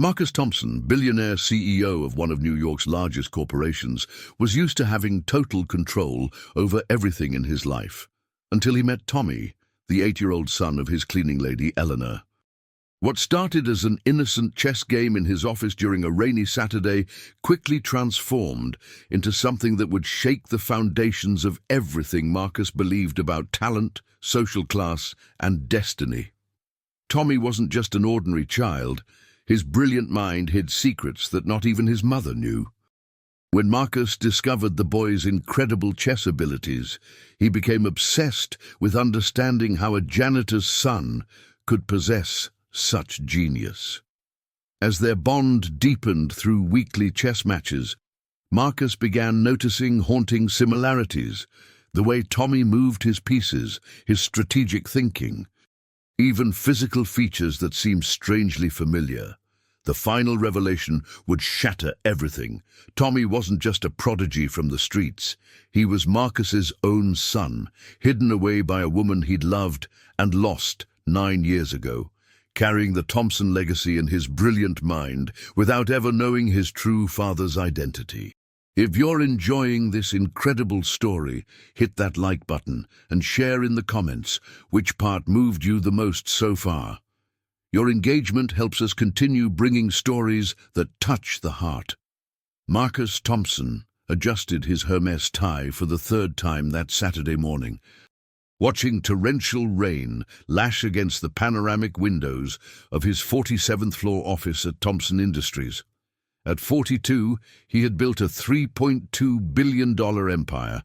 Marcus Thompson, billionaire CEO of one of New York's largest corporations, was used to having total control over everything in his life, until he met Tommy, the 8-year-old son of his cleaning lady, Eleanor. What started as an innocent chess game in his office during a rainy Saturday quickly transformed into something that would shake the foundations of everything Marcus believed about talent, social class, and destiny. Tommy wasn't just an ordinary child. His brilliant mind hid secrets that not even his mother knew. When Marcus discovered the boy's incredible chess abilities, he became obsessed with understanding how a janitor's son could possess such genius. As their bond deepened through weekly chess matches, Marcus began noticing haunting similarities: the way Tommy moved his pieces, his strategic thinking, even physical features that seemed strangely familiar. The final revelation would shatter everything. Tommy wasn't just a prodigy from the streets. He was Marcus's own son, hidden away by a woman he'd loved and lost 9 years ago, carrying the Thompson legacy in his brilliant mind without ever knowing his true father's identity. If you're enjoying this incredible story, hit that like button and share in the comments which part moved you the most so far. Your engagement helps us continue bringing stories that touch the heart. Marcus Thompson adjusted his Hermes tie for the 3rd time that Saturday morning, watching torrential rain lash against the panoramic windows of his 47th floor office at Thompson Industries. At 42, he had built a $3.2 billion empire,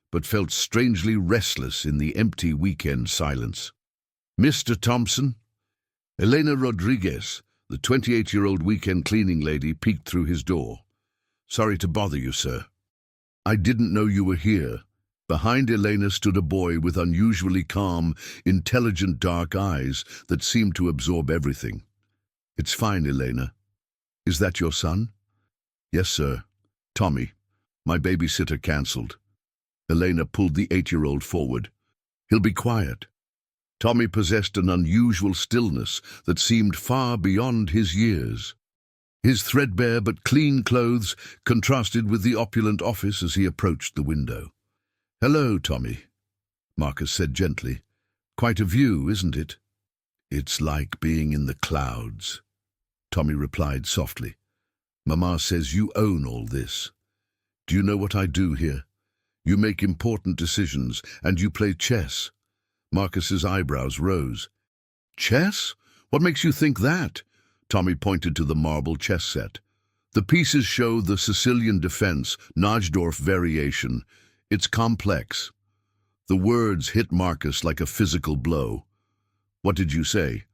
but felt strangely restless in the empty weekend silence. "Mr. Thompson?" Elena Rodriguez, the 28-year-old weekend cleaning lady, peeked through his door. "Sorry to bother you, sir." "I didn't know you were here." Behind Elena stood a boy with unusually calm, intelligent dark eyes that seemed to absorb everything. "It's fine, Elena. Is that your son?" "Yes, sir. Tommy. My babysitter cancelled." Elena pulled the 8-year-old forward. "He'll be quiet." Tommy possessed an unusual stillness that seemed far beyond his years. His threadbare but clean clothes contrasted with the opulent office as he approached the window. "Hello, Tommy," Marcus said gently. "Quite a view, isn't it?" "It's like being in the clouds," Tommy replied softly. "Mama says you own all this. Do you know what I do here? You make important decisions, and you play chess." Marcus's eyebrows rose. "Chess? What makes you think that?" Tommy pointed to the marble chess set. "The pieces show the Sicilian defense, Najdorf variation. It's complex." The words hit Marcus like a physical blow. "What did you say?"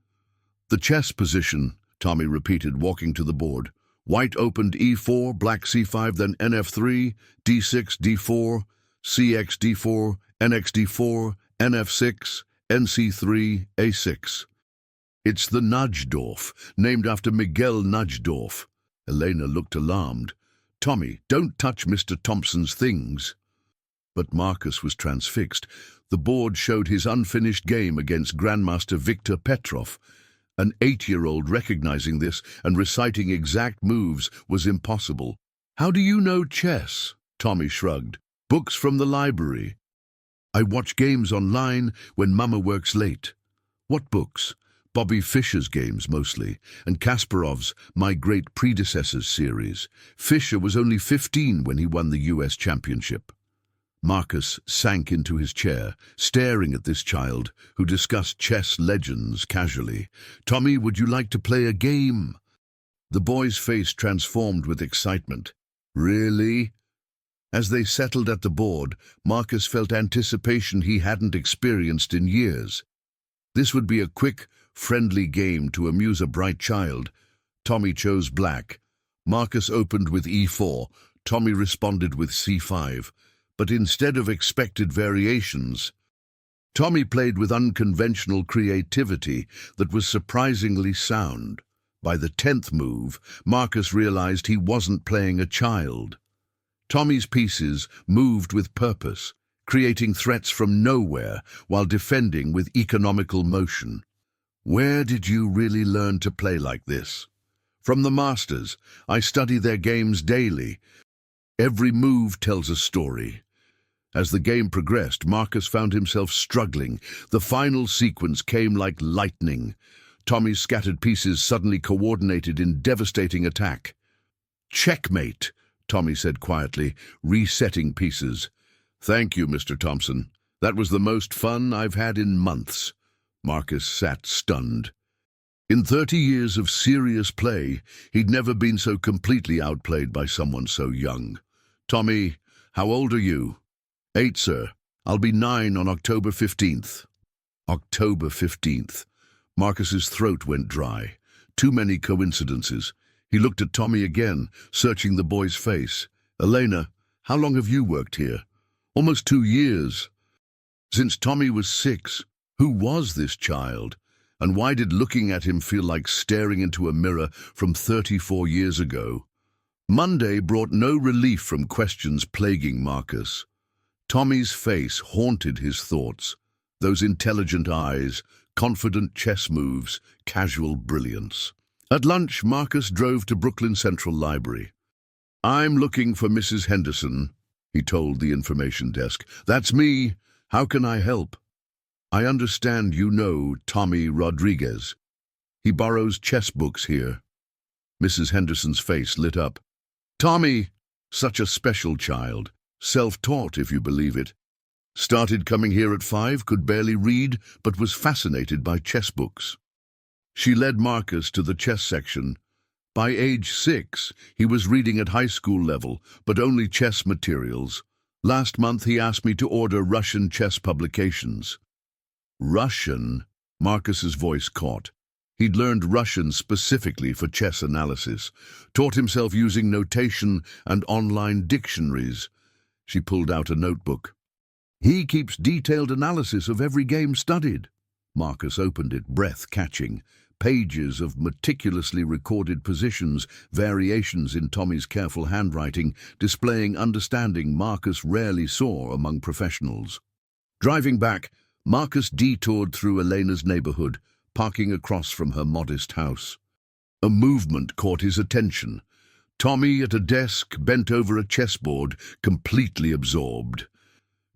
"The chess position," Tommy repeated, walking to the board. "White opened e4, black c5, then nf3, d6, d4, cx d4, nx d4, nf6, nc3, a6. It's the Najdorf, named after Miguel Najdorf." Elena looked alarmed. "Tommy, don't touch Mr. Thompson's things." But Marcus was transfixed. The board showed his unfinished game against Grandmaster Viktor Petrov. An 8-year-old recognizing this and reciting exact moves was impossible. "How do you know chess?" Tommy shrugged. "Books from the library. I watch games online when Mama works late." "What books?" "Bobby Fischer's games mostly, and Kasparov's My Great Predecessors series. Fischer was only 15 when he won the US championship." Marcus sank into his chair, staring at this child who discussed chess legends casually. "Tommy, would you like to play a game?" The boy's face transformed with excitement. "Really?" As they settled at the board, Marcus felt anticipation he hadn't experienced in years. This would be a quick, friendly game to amuse a bright child. Tommy chose black. Marcus opened with e4. Tommy responded with c5. But instead of expected variations, Tommy played with unconventional creativity that was surprisingly sound. By the 10th move, Marcus realized he wasn't playing a child. Tommy's pieces moved with purpose, creating threats from nowhere while defending with economical motion. "Where did you really learn to play like this?" From the masters, I study their games daily. Every move tells a story. As the game progressed, Marcus found himself struggling. The final sequence came like lightning. Tommy's scattered pieces suddenly coordinated in devastating attack. "Checkmate," Tommy said quietly, resetting pieces. "Thank you, Mr. Thompson. That was the most fun I've had in months." Marcus sat stunned. In 30 years of serious play, he'd never been so completely outplayed by someone so young. "Tommy, how old are you?" "8, sir. I'll be 9 on October 15th. October 15th. Marcus's throat went dry. Too many coincidences. He looked at Tommy again, searching the boy's face. "Elena, how long have you worked here?" "Almost 2 years. Since Tommy was 6. Who was this child? And why did looking at him feel like staring into a mirror from 34 years ago? Monday brought no relief from questions plaguing Marcus. Tommy's face haunted his thoughts. Those intelligent eyes, confident chess moves, casual brilliance. At lunch, Marcus drove to Brooklyn Central Library. "I'm looking for Mrs. Henderson," he told the information desk. "That's me. How can I help?" "I understand you know Tommy Rodriguez. He borrows chess books here." Mrs. Henderson's face lit up. "Tommy, such a special child. Self-taught, if you believe it. Started coming here at 5, could barely read, but was fascinated by chess books." She led Marcus to the chess section. By age 6, he was reading at high school level, but only chess materials. Last month he asked me to order Russian chess publications. Russian? Marcus's voice caught. He'd learned Russian specifically for chess analysis, taught himself using notation and online dictionaries. She pulled out a notebook. "He keeps detailed analysis of every game studied." Marcus opened it, breath catching. Pages of meticulously recorded positions, variations in Tommy's careful handwriting, displaying understanding Marcus rarely saw among professionals. Driving back, Marcus detoured through Elena's neighborhood, parking across from her modest house. A movement caught his attention. Tommy at a desk, bent over a chessboard, completely absorbed.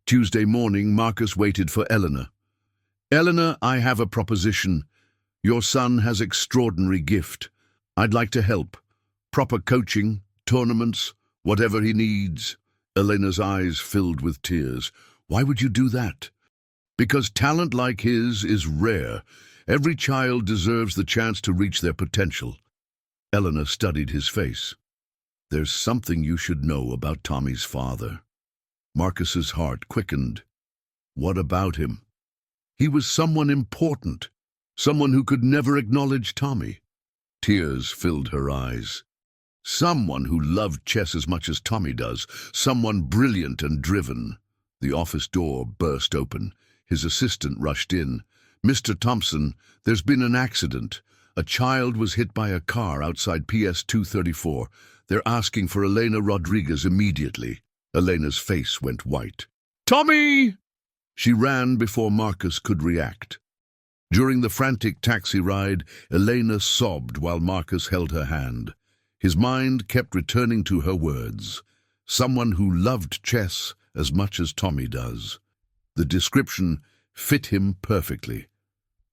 Tuesday morning, Marcus waited for Eleanor. "Eleanor, I have a proposition. Your son has extraordinary gift. I'd like to help. Proper coaching, tournaments, whatever he needs." Elena's eyes filled with tears. "Why would you do that?" "Because talent like his is rare. Every child deserves the chance to reach their potential." Eleanor studied his face. "There's something you should know about Tommy's father." Marcus's heart quickened. What about him? He was someone important, someone who could never acknowledge Tommy. Tears filled her eyes. Someone who loved chess as much as Tommy does, someone brilliant and driven. The office door burst open. His assistant rushed in. "Mr. Thompson, there's been an accident. A child was hit by a car outside PS 234. They're asking for Elena Rodriguez immediately." Elena's face went white. "Tommy!" She ran before Marcus could react. During the frantic taxi ride, Elena sobbed while Marcus held her hand. His mind kept returning to her words. Someone who loved chess as much as Tommy does. The description fit him perfectly.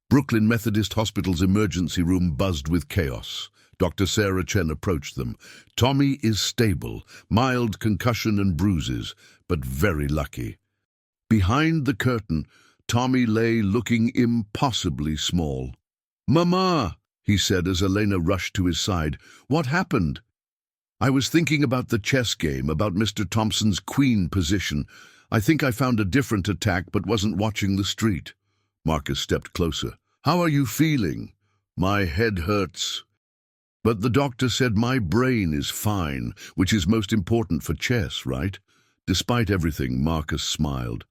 Brooklyn Methodist Hospital's emergency room buzzed with chaos. Dr. Sarah Chen approached them. "Tommy is stable, mild concussion and bruises, but very lucky." Behind the curtain, Tommy lay looking impossibly small. "Mama," he said as Elena rushed to his side. "What happened?" "I was thinking about the chess game, about Mr. Thompson's queen position. I think I found a different attack but wasn't watching the street." Marcus stepped closer. "How are you feeling?" "My head hurts. But the doctor said my brain is fine, which is most important for chess, right?" Despite everything, Marcus smiled.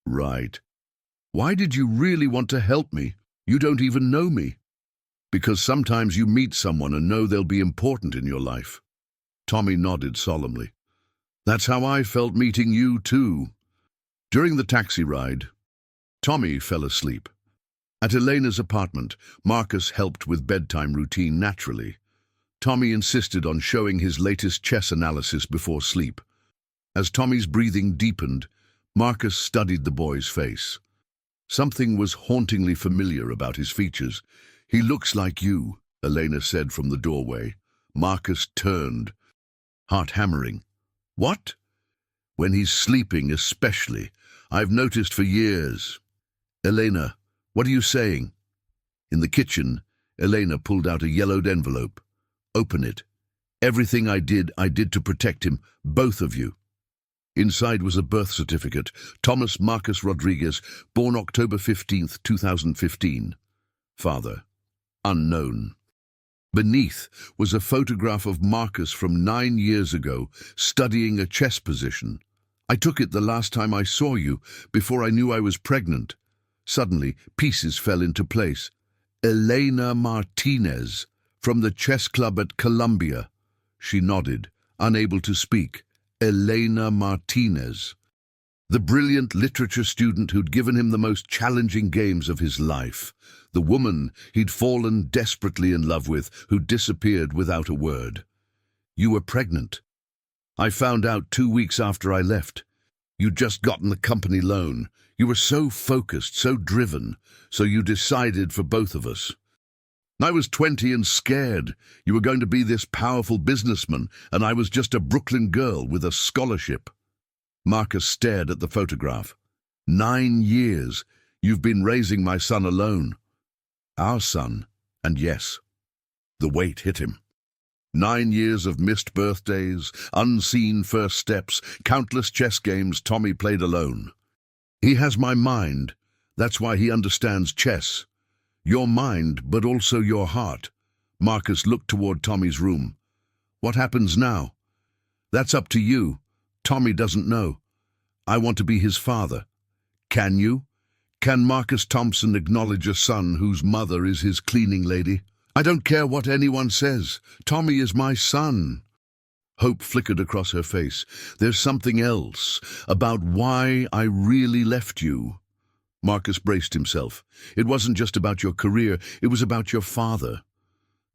"Right. Why did you really want to help me? You don't even know me." "Because sometimes you meet someone and know they'll be important in your life." Tommy nodded solemnly. "That's how I felt meeting you, too." During the taxi ride, Tommy fell asleep. At Elena's apartment, Marcus helped with bedtime routine naturally. Tommy insisted on showing his latest chess analysis before sleep. As Tommy's breathing deepened, Marcus studied the boy's face. Something was hauntingly familiar about his features. "He looks like you," Elena said from the doorway. Marcus turned, heart hammering. "What?" "When he's sleeping, especially. I've noticed for years." "Elena, what are you saying?" In the kitchen, Elena pulled out a yellowed envelope. "Open it. Everything I did to protect him, both of you." Inside was a birth certificate. Thomas Marcus Rodriguez, born October 15th, 2015. Father, unknown. Beneath was a photograph of Marcus from 9 years ago, studying a chess position. "I took it the last time I saw you, before I knew I was pregnant." Suddenly, pieces fell into place. "Elena Martinez, from the chess club at Columbia." She nodded, unable to speak. Elena Martinez. The brilliant literature student who'd given him the most challenging games of his life. The woman he'd fallen desperately in love with, who disappeared without a word. "You were pregnant. I found out 2 weeks after I left. You'd just gotten the company loan. You were so focused, so driven, so you decided for both of us. I was 20 and scared. You were going to be this powerful businessman, and I was just a Brooklyn girl with a scholarship." Marcus stared at the photograph. 9 years. You've been raising my son alone." "Our son, and yes." The weight hit him. 9 years of missed birthdays, unseen first steps, countless chess games Tommy played alone. "He has my mind. That's why he understands chess. Your mind, but also your heart." Marcus looked toward Tommy's room. "What happens now?" "That's up to you. Tommy doesn't know. I want to be his father." "Can you? Can Marcus Thompson acknowledge a son whose mother is his cleaning lady?" "I don't care what anyone says. Tommy is my son." Hope flickered across her face. "There's something else, about why I really left you." Marcus braced himself. It wasn't just about your career, it was about your father.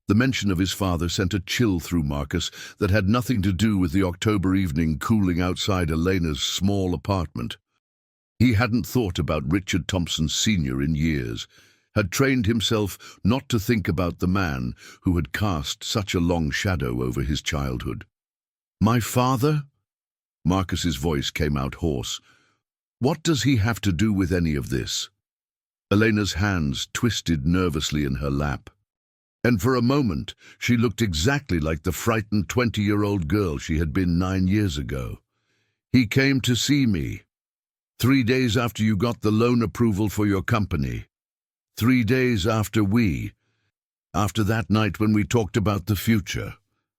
The mention of his father sent a chill through Marcus that had nothing to do with the October evening cooling outside Elena's small apartment. He hadn't thought about Richard Thompson Sr. in years, had trained himself not to think about the man who had cast such a long shadow over his childhood. "My father?" Marcus's voice came out hoarse. "What does he have to do with any of this?" Elena's hands twisted nervously in her lap. And for a moment, she looked exactly like the frightened 20-year-old girl she had been 9 years ago. "He came to see me. 3 days after you got the loan approval for your company. 3 days after that night when we talked about the future."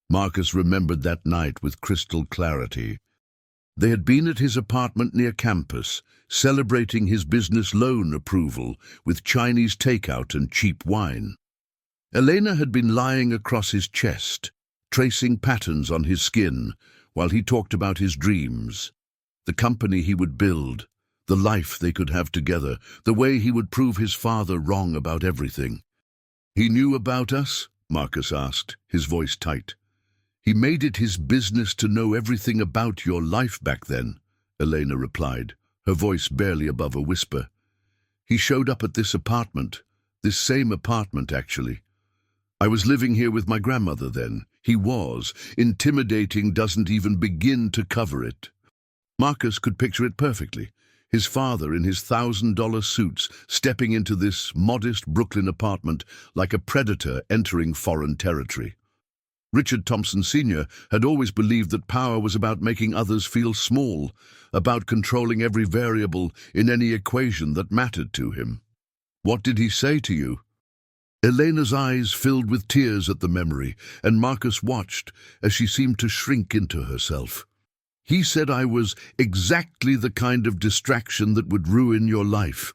Marcus remembered that night with crystal clarity. They had been at his apartment near campus, celebrating his business loan approval with Chinese takeout and cheap wine. Elena had been lying across his chest, tracing patterns on his skin, while he talked about his dreams, the company he would build, the life they could have together, the way he would prove his father wrong about everything. "He knew about us?" Marcus asked, his voice tight. "He made it his business to know everything about your life back then," Elena replied, her voice barely above a whisper. "He showed up at this apartment, this same apartment, actually. I was living here with my grandmother then. He was. Intimidating doesn't even begin to cover it." Marcus could picture it perfectly. His father in his $1,000 suits, stepping into this modest Brooklyn apartment like a predator entering foreign territory. Richard Thompson Sr. had always believed that power was about making others feel small, about controlling every variable in any equation that mattered to him. "What did he say to you?" Elena's eyes filled with tears at the memory, and Marcus watched as she seemed to shrink into herself. "He said I was exactly the kind of distraction that would ruin your life.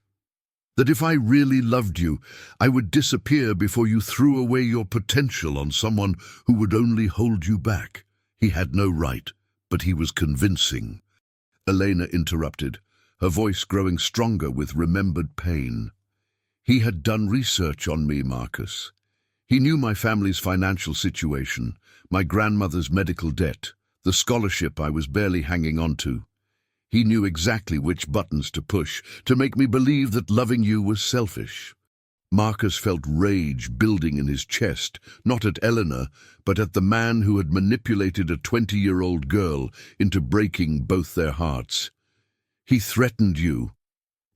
That if I really loved you, I would disappear before you threw away your potential on someone who would only hold you back. He had no right, but he was convincing." Elena interrupted, her voice growing stronger with remembered pain. "He had done research on me, Marcus. He knew my family's financial situation, my grandmother's medical debt, the scholarship I was barely hanging on to. He knew exactly which buttons to push to make me believe that loving you was selfish. Marcus felt rage building in his chest, not at Eleanor, but at the man who had manipulated a 20-year-old girl into breaking both their hearts. He threatened you.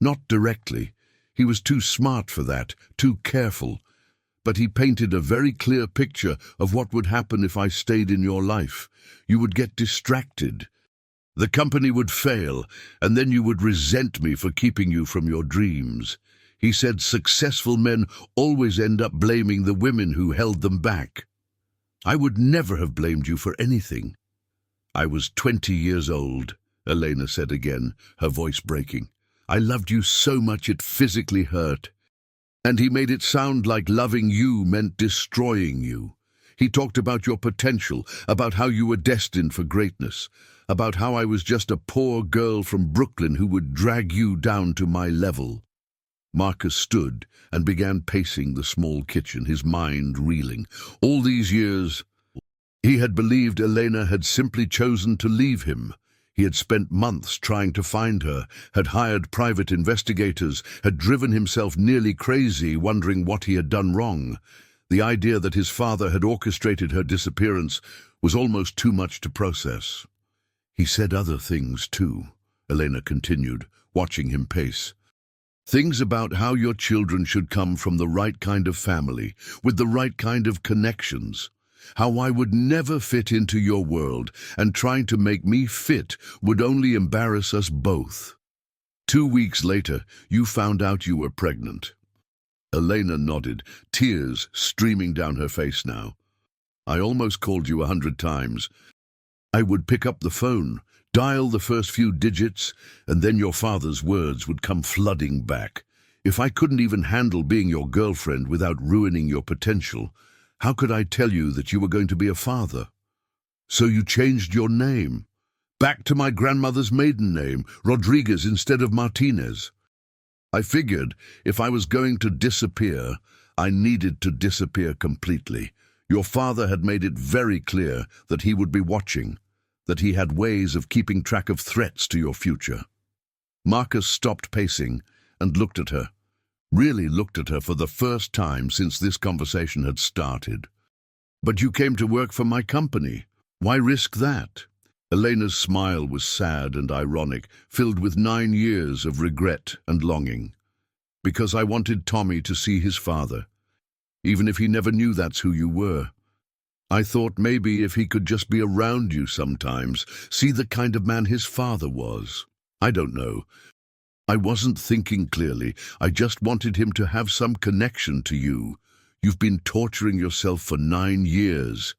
Not directly. He was too smart for that, too careful. But he painted a very clear picture of what would happen if I stayed in your life. You would get distracted. The company would fail, and then you would resent me for keeping you from your dreams. He said successful men always end up blaming the women who held them back. I would never have blamed you for anything. I was 20 years old, Elena said again, her voice breaking. I loved you so much it physically hurt. And he made it sound like loving you meant destroying you. He talked about your potential, about how you were destined for greatness, about how I was just a poor girl from Brooklyn who would drag you down to my level. Marcus stood and began pacing the small kitchen, his mind reeling. All these years, he had believed Elena had simply chosen to leave him. He had spent months trying to find her, had hired private investigators, had driven himself nearly crazy, wondering what he had done wrong. The idea that his father had orchestrated her disappearance was almost too much to process. He said other things too, Elena continued, watching him pace. Things about how your children should come from the right kind of family, with the right kind of connections. How I would never fit into your world, and trying to make me fit would only embarrass us both. 2 weeks later, you found out you were pregnant. Elena nodded, tears streaming down her face now. I almost called you 100 times. I would pick up the phone, dial the first few digits, and then your father's words would come flooding back. If I couldn't even handle being your girlfriend without ruining your potential, how could I tell you that you were going to be a father? So you changed your name, back to my grandmother's maiden name, Rodriguez instead of Martinez. I figured if I was going to disappear, I needed to disappear completely. Your father had made it very clear that he would be watching, that he had ways of keeping track of threats to your future. Marcus stopped pacing and looked at her, really looked at her for the first time since this conversation had started. But you came to work for my company. Why risk that? Elena's smile was sad and ironic, filled with 9 years of regret and longing. Because I wanted Tommy to see his father, even if he never knew that's who you were. I thought maybe if he could just be around you sometimes, see the kind of man his father was. I don't know. I wasn't thinking clearly. I just wanted him to have some connection to you. You've been torturing yourself for 9 years.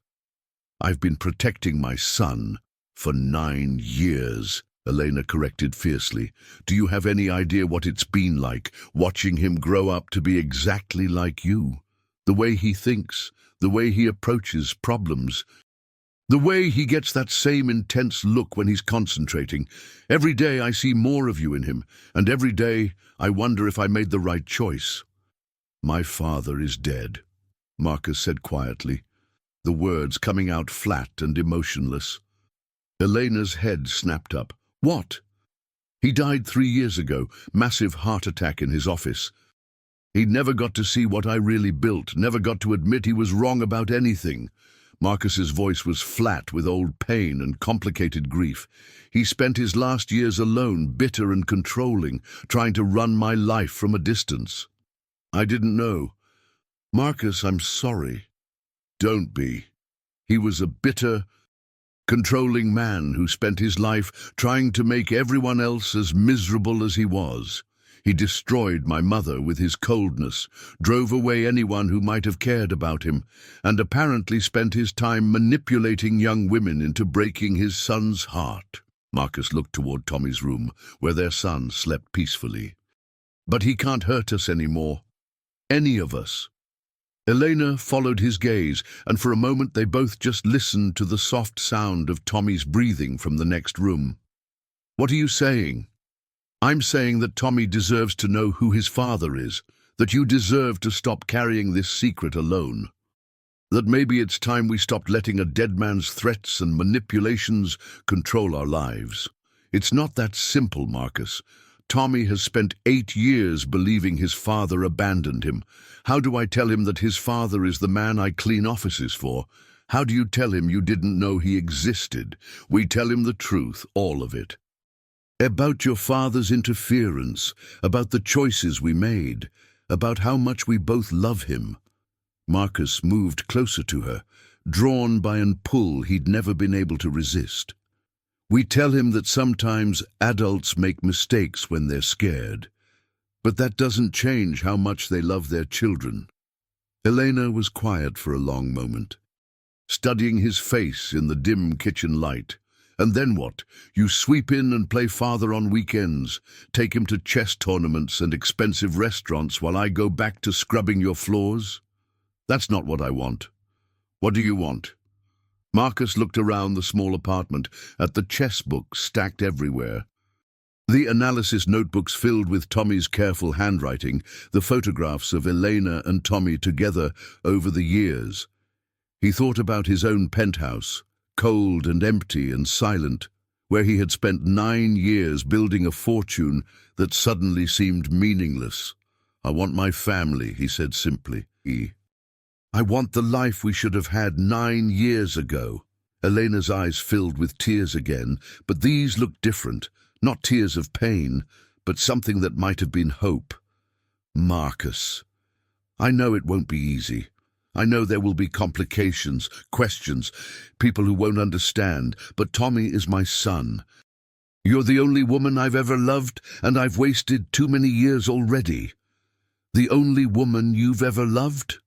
I've been protecting my son for 9 years, Elena corrected fiercely. Do you have any idea what it's been like, watching him grow up to be exactly like you? The way he thinks, the way he approaches problems, the way he gets that same intense look when he's concentrating. Every day I see more of you in him, and every day I wonder if I made the right choice. My father is dead, Marcus said quietly, the words coming out flat and emotionless. Elena's head snapped up. What? He died 3 years ago, massive heart attack in his office. He never got to see what I really built, never got to admit he was wrong about anything. Marcus's voice was flat with old pain and complicated grief. He spent his last years alone, bitter and controlling, trying to run my life from a distance. I didn't know. Marcus, I'm sorry. Don't be. He was a bitter, controlling man who spent his life trying to make everyone else as miserable as he was. He destroyed my mother with his coldness, drove away anyone who might have cared about him, and apparently spent his time manipulating young women into breaking his son's heart. Marcus looked toward Tommy's room, where their son slept peacefully. But he can't hurt us anymore. Any of us. Elena followed his gaze, and for a moment they both just listened to the soft sound of Tommy's breathing from the next room. What are you saying? I'm saying that Tommy deserves to know who his father is, that you deserve to stop carrying this secret alone. That maybe it's time we stopped letting a dead man's threats and manipulations control our lives. It's not that simple, Marcus. Tommy has spent 8 years believing his father abandoned him. How do I tell him that his father is the man I clean offices for? How do you tell him you didn't know he existed? We tell him the truth, all of it. About your father's interference, about the choices we made, about how much we both love him. Marcus moved closer to her, drawn by a pull he'd never been able to resist. We tell him that sometimes adults make mistakes when they're scared, but that doesn't change how much they love their children. Elena was quiet for a long moment, studying his face in the dim kitchen light. And then what? You sweep in and play father on weekends, take him to chess tournaments and expensive restaurants while I go back to scrubbing your floors? That's not what I want. What do you want? Marcus looked around the small apartment at the chess books stacked everywhere. The analysis notebooks filled with Tommy's careful handwriting, the photographs of Elena and Tommy together over the years. He thought about his own penthouse, cold and empty and silent, where he had spent 9 years building a fortune that suddenly seemed meaningless. I want my family, he said simply. I want the life we should have had 9 years ago. Elena's eyes filled with tears again, but these looked different, not tears of pain, but something that might have been hope. Marcus, I know it won't be easy. I know there will be complications, questions, people who won't understand, but Tommy is my son. You're the only woman I've ever loved, and I've wasted too many years already. The only woman you've ever loved?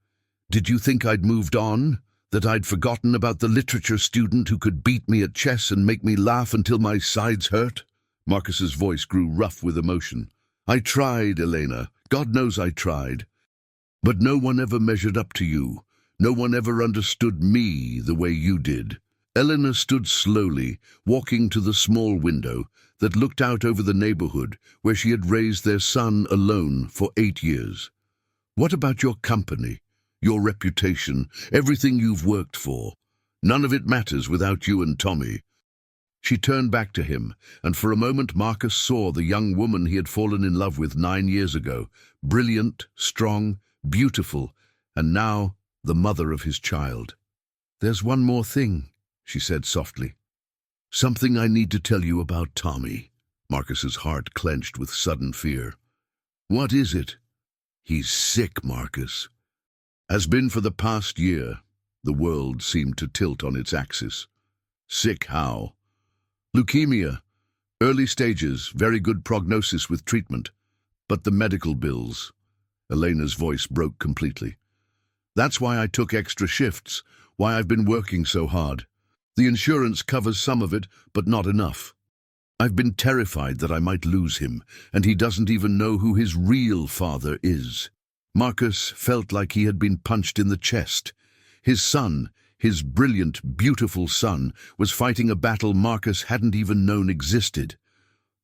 Did you think I'd moved on? That I'd forgotten about the literature student who could beat me at chess and make me laugh until my sides hurt? Marcus's voice grew rough with emotion. I tried, Elena. God knows I tried. But no one ever measured up to you. No one ever understood me the way you did. Elena stood slowly, walking to the small window that looked out over the neighborhood where she had raised their son alone for 8 years. What about your company, your reputation, everything you've worked for? None of it matters without you and Tommy. She turned back to him, and for a moment Marcus saw the young woman he had fallen in love with 9 years ago, brilliant, strong, beautiful, and now the mother of his child. There's one more thing, she said softly. Something I need to tell you about Tommy. Marcus's heart clenched with sudden fear. What is it? He's sick, Marcus. Has been for the past year. The world seemed to tilt on its axis. Sick how? Leukemia. Early stages, very good prognosis with treatment. But the medical bills. Elena's voice broke completely. That's why I took extra shifts, why I've been working so hard. The insurance covers some of it, but not enough. I've been terrified that I might lose him, and he doesn't even know who his real father is. Marcus felt like he had been punched in the chest. His son, his brilliant, beautiful son, was fighting a battle Marcus hadn't even known existed.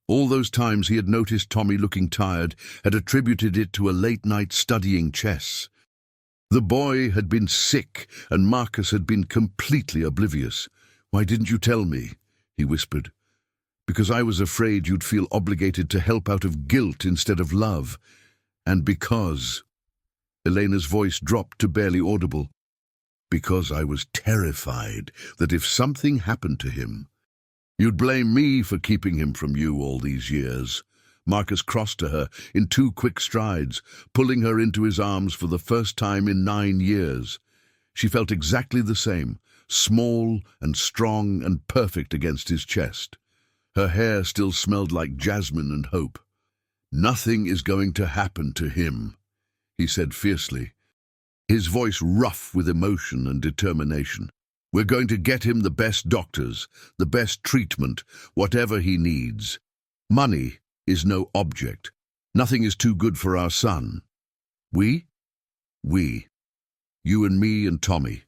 All those times he had noticed Tommy looking tired, had attributed it to a late night studying chess. The boy had been sick, and Marcus had been completely oblivious. Why didn't you tell me? He whispered. Because I was afraid you'd feel obligated to help out of guilt instead of love. And because... Elena's voice dropped to barely audible. Because I was terrified that if something happened to him, you'd blame me for keeping him from you all these years. Marcus crossed to her in 2 quick strides, pulling her into his arms for the first time in 9 years. She felt exactly the same, small and strong and perfect against his chest. Her hair still smelled like jasmine and hope. Nothing is going to happen to him, he said fiercely, his voice rough with emotion and determination. We're going to get him the best doctors, the best treatment, whatever he needs. Money is no object. Nothing is too good for our son. We? We. You and me and Tommy.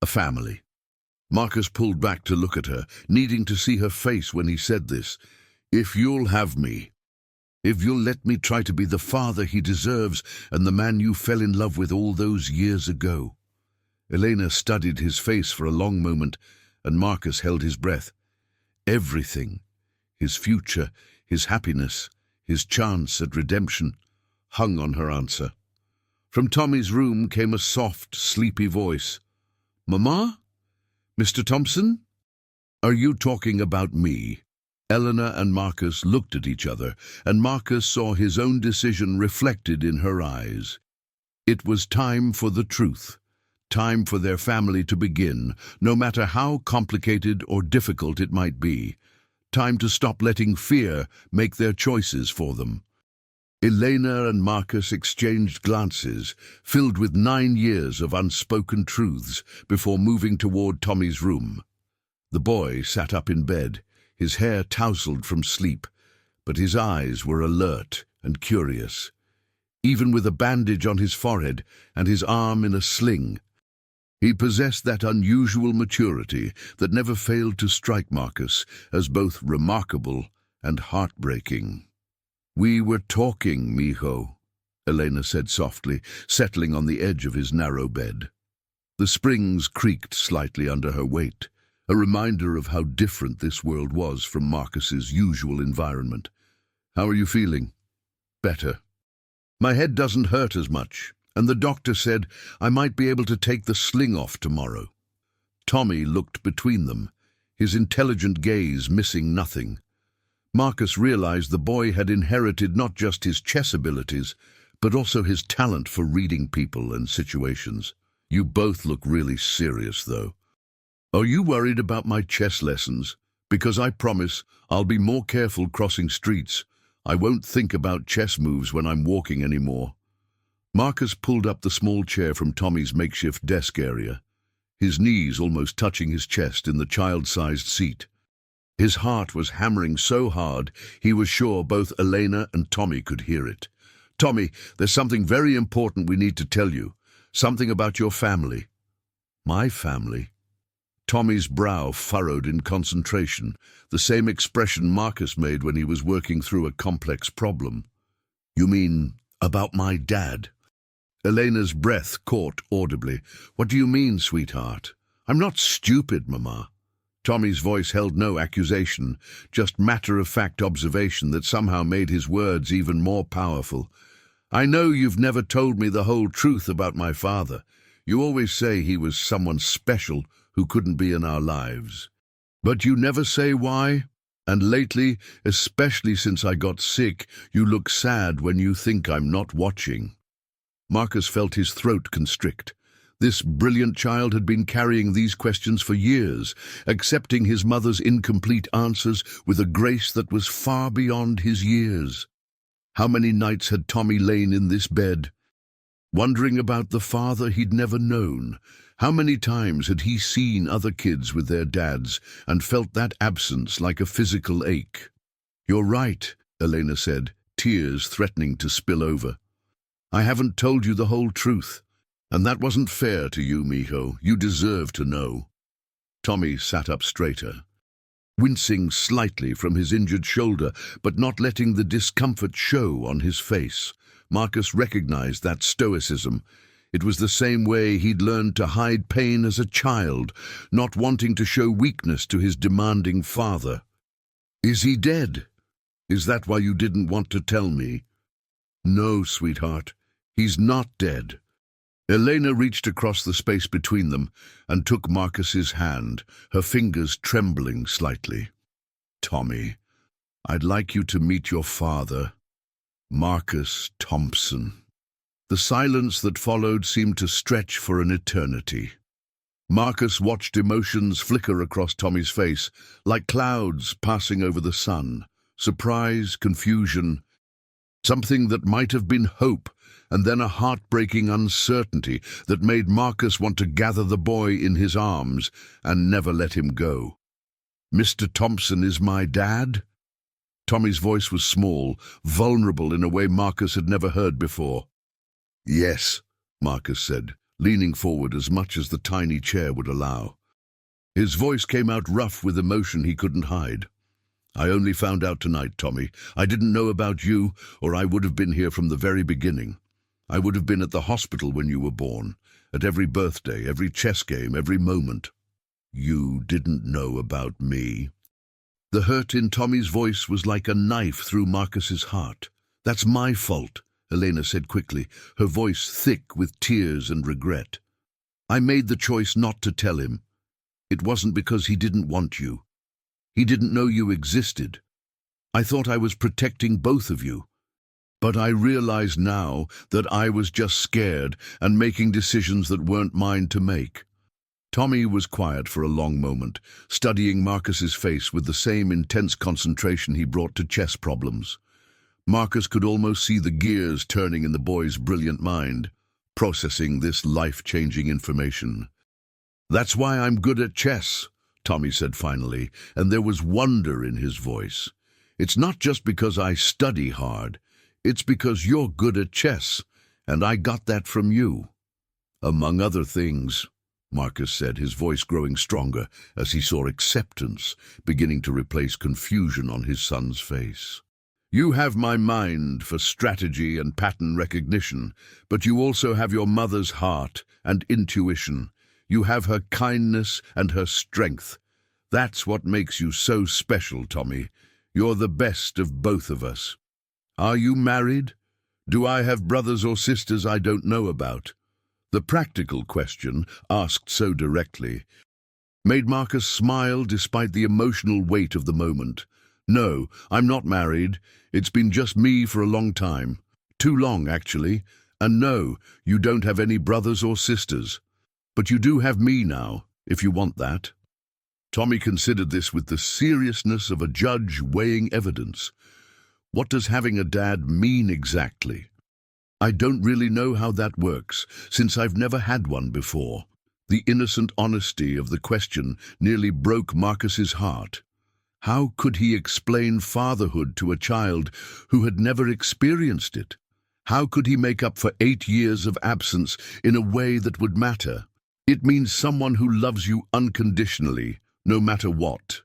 A family. Marcus pulled back to look at her, needing to see her face when he said this. If you'll have me. If you'll let me try to be the father he deserves and the man you fell in love with all those years ago. Elena studied his face for a long moment, and Marcus held his breath. Everything, his future, his happiness, his chance at redemption, hung on her answer. From Tommy's room came a soft, sleepy voice. "Mama? Mr. Thompson? Are you talking about me?" Eleanor and Marcus looked at each other, and Marcus saw his own decision reflected in her eyes. It was time for the truth, time for their family to begin, no matter how complicated or difficult it might be. Time to stop letting fear make their choices for them. Elena and Marcus exchanged glances, filled with 9 years of unspoken truths, before moving toward Tommy's room. The boy sat up in bed, his hair tousled from sleep, but his eyes were alert and curious. Even with a bandage on his forehead and his arm in a sling, he possessed that unusual maturity that never failed to strike Marcus as both remarkable and heartbreaking. "We were talking, mijo," Elena said softly, settling on the edge of his narrow bed. The springs creaked slightly under her weight, a reminder of how different this world was from Marcus's usual environment. "How are you feeling?" "Better. My head doesn't hurt as much, and the doctor said I might be able to take the sling off tomorrow." Tommy looked between them, his intelligent gaze missing nothing. Marcus realized the boy had inherited not just his chess abilities, but also his talent for reading people and situations. "You both look really serious, though. Are you worried about my chess lessons? Because I promise I'll be more careful crossing streets. I won't think about chess moves when I'm walking anymore." Marcus pulled up the small chair from Tommy's makeshift desk area, his knees almost touching his chest in the child-sized seat. His heart was hammering so hard he was sure both Elena and Tommy could hear it. "Tommy, there's something very important we need to tell you. Something about your family." "My family?" Tommy's brow furrowed in concentration, the same expression Marcus made when he was working through a complex problem. "You mean about my dad?" Elena's breath caught audibly. "What do you mean, sweetheart?" "I'm not stupid, Mama." Tommy's voice held no accusation, just matter-of-fact observation that somehow made his words even more powerful. "I know you've never told me the whole truth about my father. You always say he was someone special who couldn't be in our lives. But you never say why? And lately, especially since I got sick, you look sad when you think I'm not watching." Marcus felt his throat constrict. This brilliant child had been carrying these questions for years, accepting his mother's incomplete answers with a grace that was far beyond his years. How many nights had Tommy lain in this bed, wondering about the father he'd never known? How many times had he seen other kids with their dads and felt that absence like a physical ache? "You're right," Elena said, tears threatening to spill over. "I haven't told you the whole truth. And that wasn't fair to you, mijo. You deserve to know." Tommy sat up straighter, wincing slightly from his injured shoulder, but not letting the discomfort show on his face. Marcus recognized that stoicism. It was the same way he'd learned to hide pain as a child, not wanting to show weakness to his demanding father. "Is he dead? Is that why you didn't want to tell me?" "No, sweetheart, he's not dead." Elena reached across the space between them and took Marcus's hand, her fingers trembling slightly. "Tommy, I'd like you to meet your father, Marcus Thompson." The silence that followed seemed to stretch for an eternity. Marcus watched emotions flicker across Tommy's face, like clouds passing over the sun. Surprise, confusion, something that might have been hope, and then a heartbreaking uncertainty that made Marcus want to gather the boy in his arms and never let him go. "Mr. Thompson is my dad?" Tommy's voice was small, vulnerable in a way Marcus had never heard before. "Yes," Marcus said, leaning forward as much as the tiny chair would allow. His voice came out rough with emotion he couldn't hide. "I only found out tonight, Tommy. I didn't know about you, or I would have been here from the very beginning. I would have been at the hospital when you were born, at every birthday, every chess game, every moment. You didn't know about me. The hurt in Tommy's voice was like a knife through Marcus's heart. That's my fault, Elena said quickly, her voice thick with tears and regret. I made the choice not to tell him. It wasn't because he didn't want you. He didn't know you existed. I thought I was protecting both of you. But I realize now that I was just scared and making decisions that weren't mine to make. Tommy was quiet for a long moment, studying Marcus's face with the same intense concentration he brought to chess problems. Marcus could almost see the gears turning in the boy's brilliant mind, processing this life-changing information. That's why I'm good at chess, Tommy said finally, and there was wonder in his voice. It's not just because I study hard. It's because you're good at chess, and I got that from you. Among other things, Marcus said, his voice growing stronger as he saw acceptance beginning to replace confusion on his son's face. You have my mind for strategy and pattern recognition, but you also have your mother's heart and intuition. You have her kindness and her strength. That's what makes you so special, Tommy. You're the best of both of us. Are you married? Do I have brothers or sisters I don't know about? The practical question, asked so directly, made Marcus smile despite the emotional weight of the moment. No, I'm not married. It's been just me for a long time. Too long, actually. And no, you don't have any brothers or sisters. But you do have me now, if you want that. Tommy considered this with the seriousness of a judge weighing evidence. What does having a dad mean exactly? I don't really know how that works, since I've never had one before. The innocent honesty of the question nearly broke Marcus's heart. How could he explain fatherhood to a child who had never experienced it? How could he make up for 8 years of absence in a way that would matter? It means someone who loves you unconditionally, no matter what.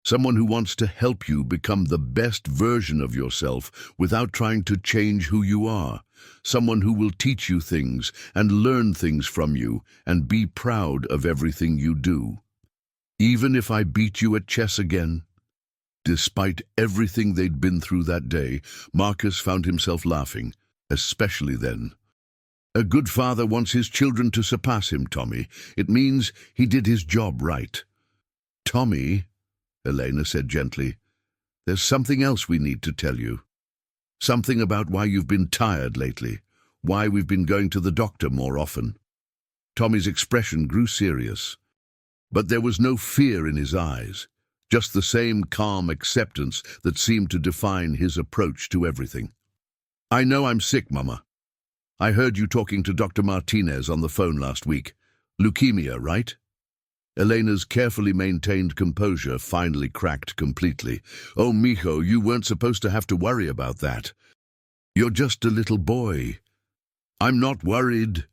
Someone who wants to help you become the best version of yourself without trying to change who you are. Someone who will teach you things and learn things from you and be proud of everything you do. Even if I beat you at chess again? Despite everything they'd been through that day, Marcus found himself laughing, especially then. A good father wants his children to surpass him, Tommy. It means he did his job right. Tommy, Elena said gently, there's something else we need to tell you. Something about why you've been tired lately, why we've been going to the doctor more often. Tommy's expression grew serious, but there was no fear in his eyes, just the same calm acceptance that seemed to define his approach to everything. I know I'm sick, Mama. I heard you talking to Dr. Martinez on the phone last week. Leukemia, right? Elena's carefully maintained composure finally cracked completely. Oh, mijo, you weren't supposed to have to worry about that. You're just a little boy. I'm not worried,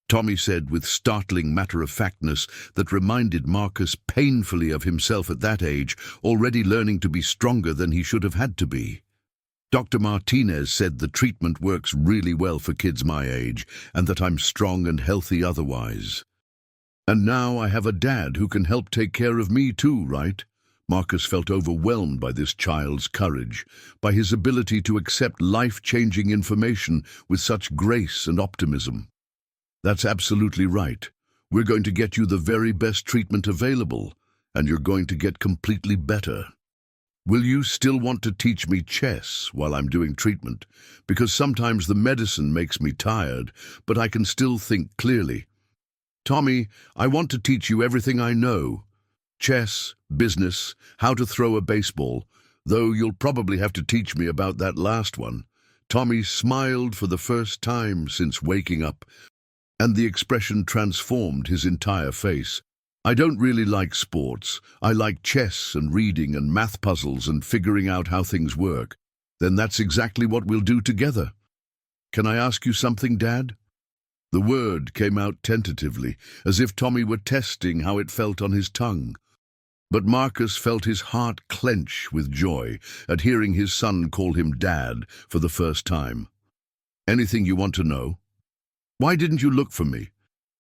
Tommy said with startling matter-of-factness that reminded Marcus painfully of himself at that age, already learning to be stronger than he should have had to be. Dr. Martinez said the treatment works really well for kids my age, and that I'm strong and healthy otherwise. And now I have a dad who can help take care of me too, right? Marcus felt overwhelmed by this child's courage, by his ability to accept life-changing information with such grace and optimism. That's absolutely right. We're going to get you the very best treatment available, and you're going to get completely better. Will you still want to teach me chess while I'm doing treatment? Because sometimes the medicine makes me tired, but I can still think clearly. Tommy, I want to teach you everything I know. Chess, business, how to throw a baseball, though you'll probably have to teach me about that last one. Tommy smiled for the first time since waking up, and the expression transformed his entire face. I don't really like sports. I like chess and reading and math puzzles and figuring out how things work. Then that's exactly what we'll do together. Can I ask you something, Dad? The word came out tentatively, as if Tommy were testing how it felt on his tongue. But Marcus felt his heart clench with joy at hearing his son call him Dad for the first time. Anything you want to know? Why didn't you look for me?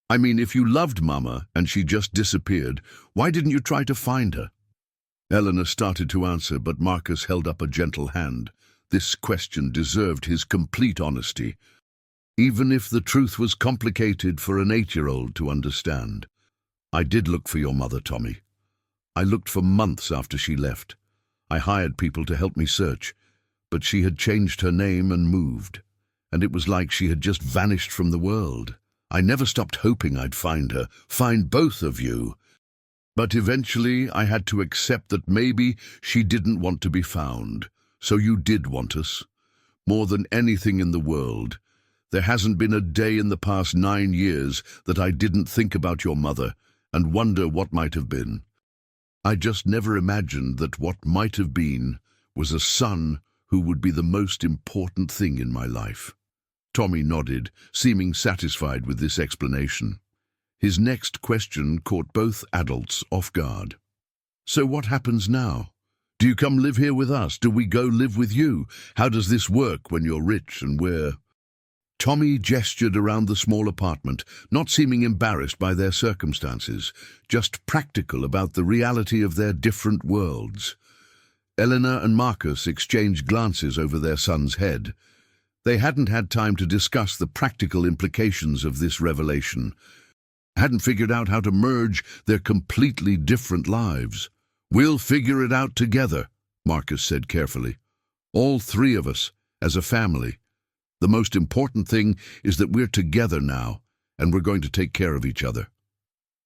I mean, if you loved Mama and she just disappeared, why didn't you try to find her? Eleanor started to answer, but Marcus held up a gentle hand. This question deserved his complete honesty, even if the truth was complicated for an 8-year-old to understand. I did look for your mother, Tommy. I looked for months after she left. I hired people to help me search, but she had changed her name and moved, and it was like she had just vanished from the world. I never stopped hoping I'd find her, find both of you. But eventually I had to accept that maybe she didn't want to be found. So you did want us. More than anything in the world. There hasn't been a day in the past 9 years that I didn't think about your mother and wonder what might have been. I just never imagined that what might have been was a son who would be the most important thing in my life. Tommy nodded, seeming satisfied with this explanation. His next question caught both adults off guard. So what happens now? Do you come live here with us? Do we go live with you? How does this work when you're rich and we're... Tommy gestured around the small apartment, not seeming embarrassed by their circumstances, just practical about the reality of their different worlds. Eleanor and Marcus exchanged glances over their son's head. They hadn't had time to discuss the practical implications of this revelation, hadn't figured out how to merge their completely different lives. We'll figure it out together, Marcus said carefully. All 3 of us, as a family. The most important thing is that we're together now, and we're going to take care of each other.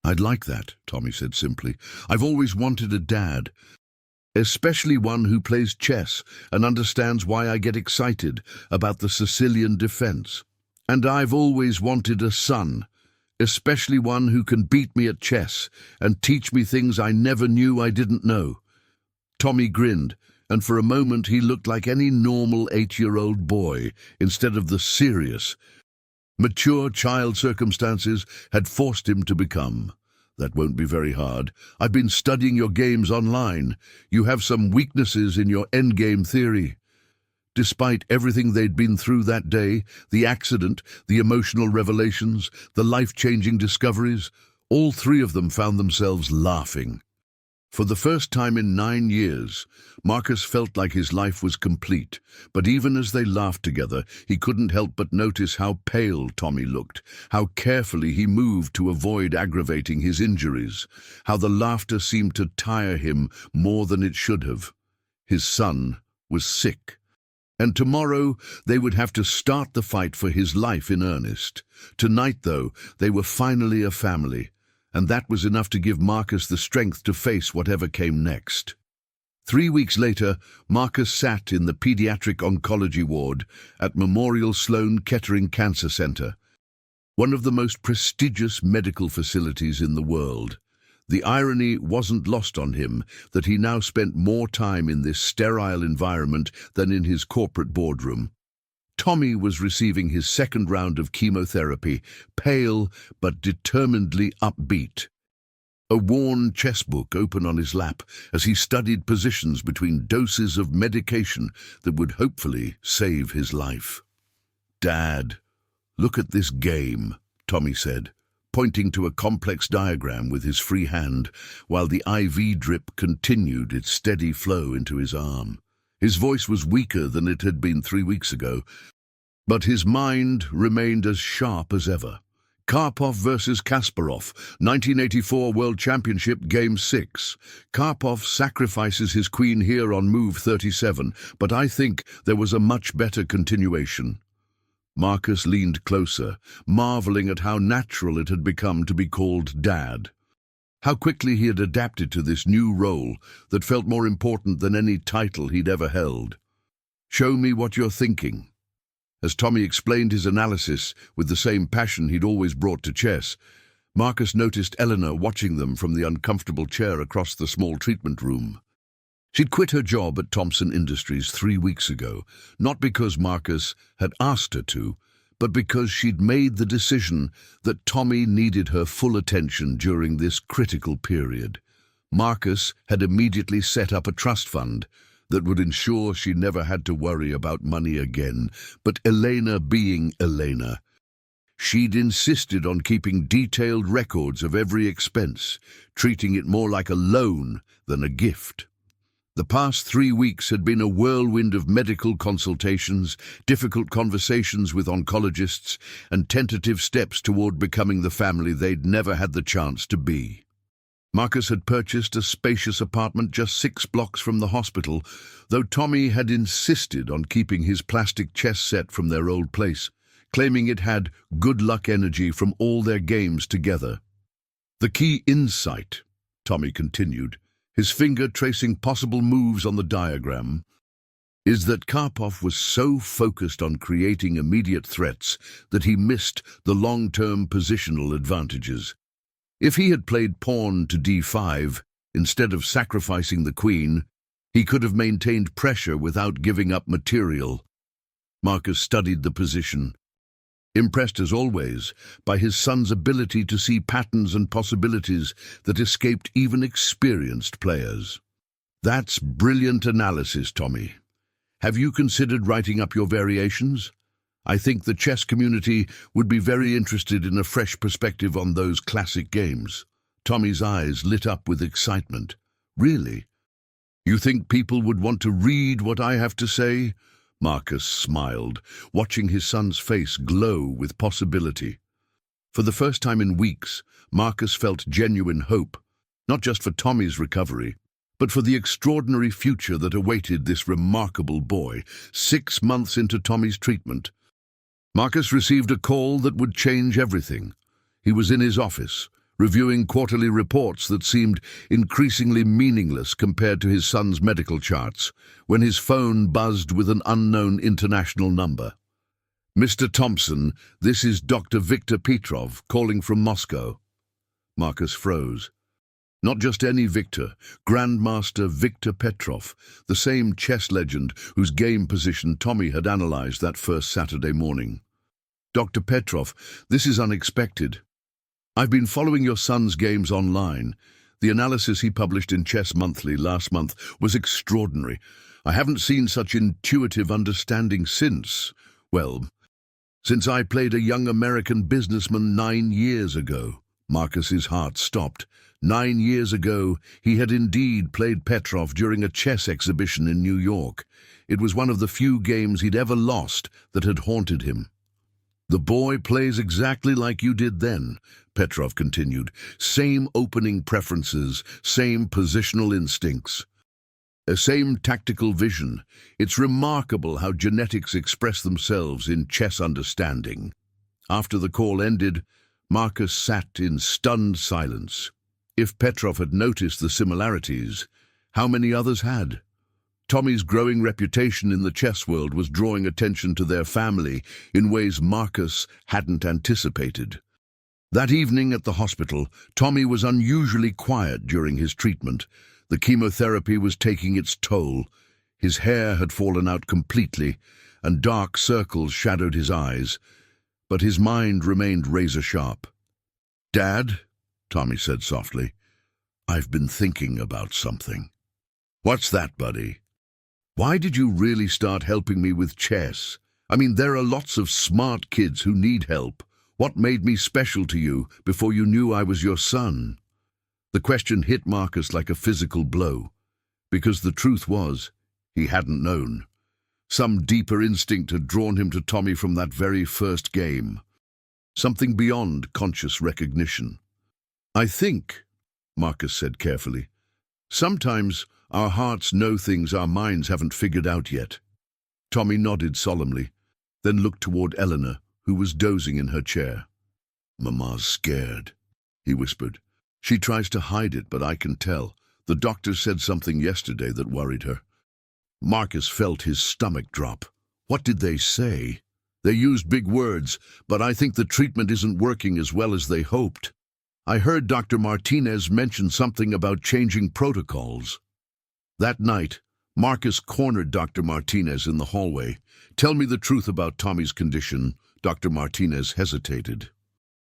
I'd like that, Tommy said simply. I've always wanted a dad, especially one who plays chess and understands why I get excited about the Sicilian defense. And I've always wanted a son, especially one who can beat me at chess and teach me things I never knew I didn't know. Tommy grinned, and for a moment he looked like any normal 8-year-old boy instead of the serious, mature child circumstances had forced him to become. That won't be very hard. I've been studying your games online. You have some weaknesses in your endgame theory. Despite everything they'd been through that day, the accident, the emotional revelations, the life-changing discoveries, all 3 of them found themselves laughing. For the first time in 9 years, Marcus felt like his life was complete, but even as they laughed together, he couldn't help but notice how pale Tommy looked, how carefully he moved to avoid aggravating his injuries, how the laughter seemed to tire him more than it should have. His son was sick, and tomorrow they would have to start the fight for his life in earnest. Tonight, though, they were finally a family, and that was enough to give Marcus the strength to face whatever came next. 3 weeks later, Marcus sat in the pediatric oncology ward at Memorial Sloan Kettering Cancer Center, one of the most prestigious medical facilities in the world. The irony wasn't lost on him that he now spent more time in this sterile environment than in his corporate boardroom. Tommy was receiving his 2nd round of chemotherapy, pale but determinedly upbeat. A worn chess book open on his lap as he studied positions between doses of medication that would hopefully save his life. "Dad, look at this game," Tommy said, pointing to a complex diagram with his free hand, while the IV drip continued its steady flow into his arm. His voice was weaker than it had been 3 weeks ago, but his mind remained as sharp as ever. Karpov versus Kasparov, 1984 World Championship, Game 6. Karpov sacrifices his queen here on move 37, but I think there was a much better continuation. Marcus leaned closer, marveling at how natural it had become to be called Dad. How quickly he had adapted to this new role that felt more important than any title he'd ever held. "Show me what you're thinking." As Tommy explained his analysis with the same passion he'd always brought to chess, Marcus noticed Eleanor watching them from the uncomfortable chair across the small treatment room. She'd quit her job at Thompson Industries 3 weeks ago, not because Marcus had asked her to, but because she'd made the decision that Tommy needed her full attention during this critical period. Marcus had immediately set up a trust fund that would ensure she never had to worry about money again, but Elena being Elena, She'd insisted on keeping detailed records of every expense, treating it more like a loan than a gift. The past 3 weeks had been a whirlwind of medical consultations, difficult conversations with oncologists, and tentative steps toward becoming the family they'd never had the chance to be. Marcus had purchased a spacious apartment just 6 blocks from the hospital, though Tommy had insisted on keeping his plastic chess set from their old place, claiming it had good luck energy from all their games together. "The key insight," Tommy continued, his finger tracing possible moves on the diagram, "is that Karpov was so focused on creating immediate threats that he missed the long-term positional advantages. If he had played pawn to d5, instead of sacrificing the queen, he could have maintained pressure without giving up material." Marcus studied the position, impressed as always by his son's ability to see patterns and possibilities that escaped even experienced players. "That's brilliant analysis, Tommy. Have you considered writing up your variations? I think the chess community would be very interested in a fresh perspective on those classic games." Tommy's eyes lit up with excitement. "Really? You think people would want to read what I have to say?" Marcus smiled, watching his son's face glow with possibility. For the first time in weeks, Marcus felt genuine hope, not just for Tommy's recovery, but for the extraordinary future that awaited this remarkable boy 6 months into Tommy's treatment. Marcus received a call that would change everything. He was in his office, reviewing quarterly reports that seemed increasingly meaningless compared to his son's medical charts, when his phone buzzed with an unknown international number. "Mr. Thompson, this is Dr. Viktor Petrov, calling from Moscow." Marcus froze. Not just any Victor, Grandmaster Viktor Petrov, the same chess legend whose game position Tommy had analyzed that first Saturday morning. "Dr. Petrov, this is unexpected. I've been following your son's games online. The analysis he published in Chess Monthly last month was extraordinary. I haven't seen such intuitive understanding since I played a young American businessman 9 years ago." Marcus's heart stopped. 9 years ago, he had indeed played Petrov during a chess exhibition in New York. It was one of the few games he'd ever lost that had haunted him. "The boy plays exactly like you did then," Petrov continued. "Same opening preferences, same positional instincts, same tactical vision. It's remarkable how genetics express themselves in chess understanding." After the call ended, Marcus sat in stunned silence. If Petrov had noticed the similarities, how many others had? Tommy's growing reputation in the chess world was drawing attention to their family in ways Marcus hadn't anticipated. That evening at the hospital, Tommy was unusually quiet during his treatment. The chemotherapy was taking its toll. His hair had fallen out completely, and dark circles shadowed his eyes, but his mind remained razor-sharp. "Dad," Tommy said softly, "I've been thinking about something." "What's that, buddy?" "Why did you really start helping me with chess? I mean, there are lots of smart kids who need help. What made me special to you before you knew I was your son?" The question hit Marcus like a physical blow, because the truth was, he hadn't known. Some deeper instinct had drawn him to Tommy from that very first game. Something beyond conscious recognition. "I think," Marcus said carefully, "sometimes our hearts know things our minds haven't figured out yet." Tommy nodded solemnly, then looked toward Eleanor, who was dozing in her chair. "Mama's scared," he whispered. "She tries to hide it, but I can tell. The doctor said something yesterday that worried her." Marcus felt his stomach drop. "What did they say?" "They used big words, but I think the treatment isn't working as well as they hoped. I heard Dr. Martinez mention something about changing protocols." That night, Marcus cornered Dr. Martinez in the hallway. "Tell me the truth about Tommy's condition." Dr. Martinez hesitated.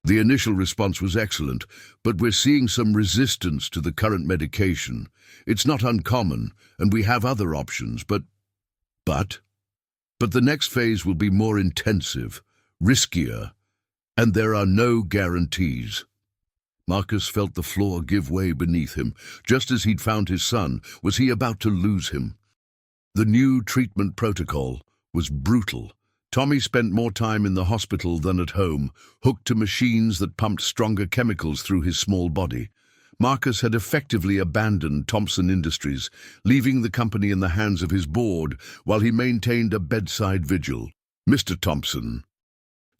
"The initial response was excellent, but we're seeing some resistance to the current medication. It's not uncommon, and we have other options, but the next phase will be more intensive, riskier, And there are no guarantees. Marcus felt the floor give way beneath him. Just as he'd found his son, was he about to lose him? The new treatment protocol was brutal. Tommy spent more time in the hospital than at home, hooked to machines that pumped stronger chemicals through his small body. Marcus had effectively abandoned Thompson Industries, leaving the company in the hands of his board while he maintained a bedside vigil. Mr. Thompson,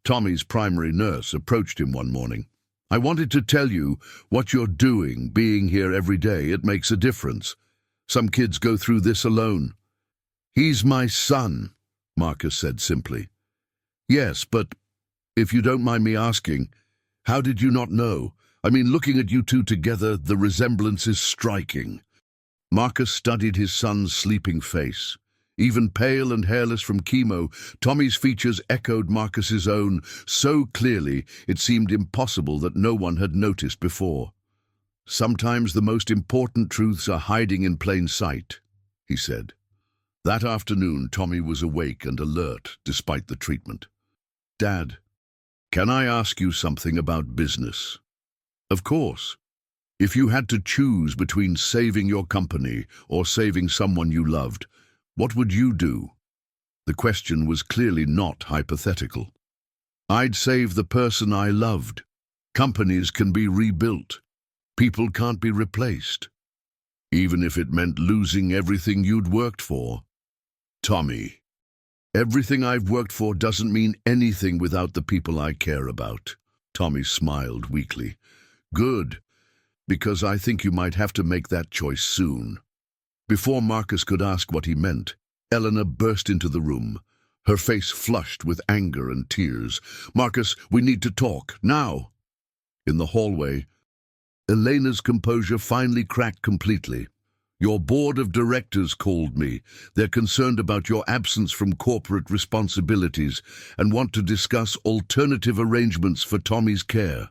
Tommy's primary nurse, approached him one morning. I wanted to tell you what you're doing, being here every day. It makes a difference. Some kids go through this alone. He's my son, Marcus said simply. Yes, but if you don't mind me asking, how did you not know? I mean, looking at you two together, the resemblance is striking. Marcus studied his son's sleeping face. Even pale and hairless from chemo, Tommy's features echoed Marcus's own so clearly it seemed impossible that no one had noticed before. Sometimes the most important truths are hiding in plain sight, he said. That afternoon, Tommy was awake and alert despite the treatment. Dad, can I ask you something about business? Of course. If you had to choose between saving your company or saving someone you loved, what would you do? The question was clearly not hypothetical. I'd save the person I loved. Companies can be rebuilt. People can't be replaced. Even if it meant losing everything you'd worked for. Tommy, everything I've worked for doesn't mean anything without the people I care about. Tommy smiled weakly. Good, because I think you might have to make that choice soon. Before Marcus could ask what he meant, Eleanor burst into the room, her face flushed with anger and tears. Marcus, we need to talk, now. In the hallway, Elena's composure finally cracked completely. Your board of directors called me. They're concerned about your absence from corporate responsibilities and want to discuss alternative arrangements for Tommy's care.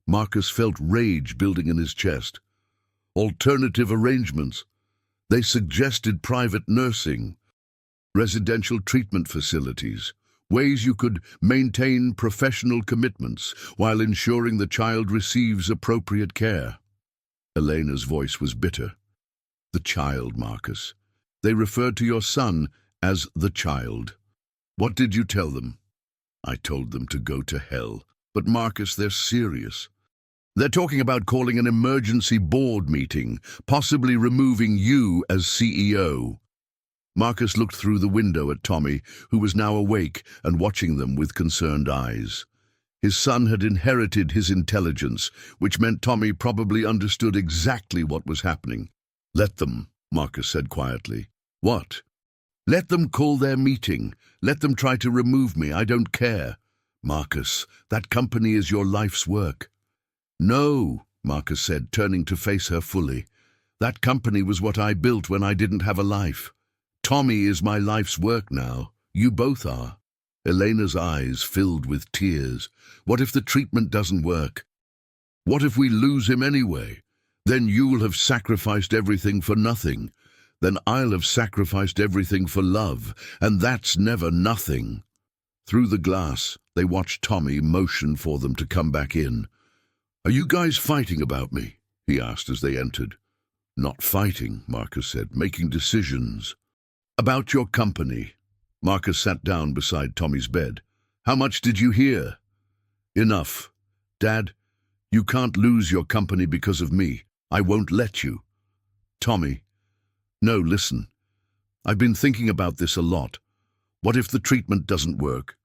Marcus felt rage building in his chest. Alternative arrangements? They suggested private nursing, residential treatment facilities, ways you could maintain professional commitments while ensuring the child receives appropriate care. Elena's voice was bitter. The child, Marcus. They referred to your son as the child. What did you tell them? I told them to go to hell. But Marcus, they're serious. They're talking about calling an emergency board meeting, possibly removing you as CEO. Marcus looked through the window at Tommy, who was now awake and watching them with concerned eyes. His son had inherited his intelligence, which meant Tommy probably understood exactly what was happening. Let them, Marcus said quietly. What? Let them call their meeting. Let them try to remove me. I don't care. Marcus, that company is your life's work. No, Marcus said, turning to face her fully. That company was what I built when I didn't have a life. Tommy is my life's work now. You both are. Elena's eyes filled with tears. What if the treatment doesn't work? What if we lose him anyway? Then you'll have sacrificed everything for nothing. Then I'll have sacrificed everything for love, and that's never nothing. Through the glass, they watched Tommy motion for them to come back in. Are you guys fighting about me? He asked as they entered. Not fighting, Marcus said, making decisions. About your company. Marcus sat down beside Tommy's bed. How much did you hear? Enough. Dad, you can't lose your company because of me. I won't let you. Tommy. No, listen. I've been thinking about this a lot. What if the treatment doesn't work?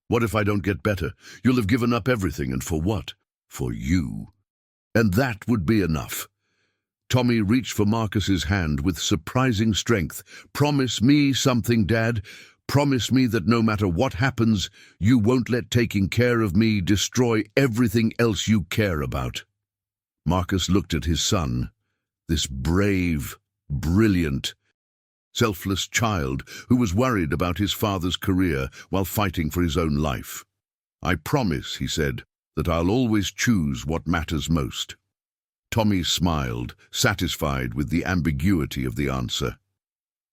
What if I don't get better? You'll have given up everything, and for what? For you. And that would be enough. Tommy reached for Marcus's hand with surprising strength. Promise me something, Dad. Promise me that no matter what happens, you won't let taking care of me destroy everything else you care about. Marcus looked at his son, this brave, brilliant, selfless child who was worried about his father's career while fighting for his own life. I promise, he said, that I'll always choose what matters most. Tommy smiled, satisfied with the ambiguity of the answer.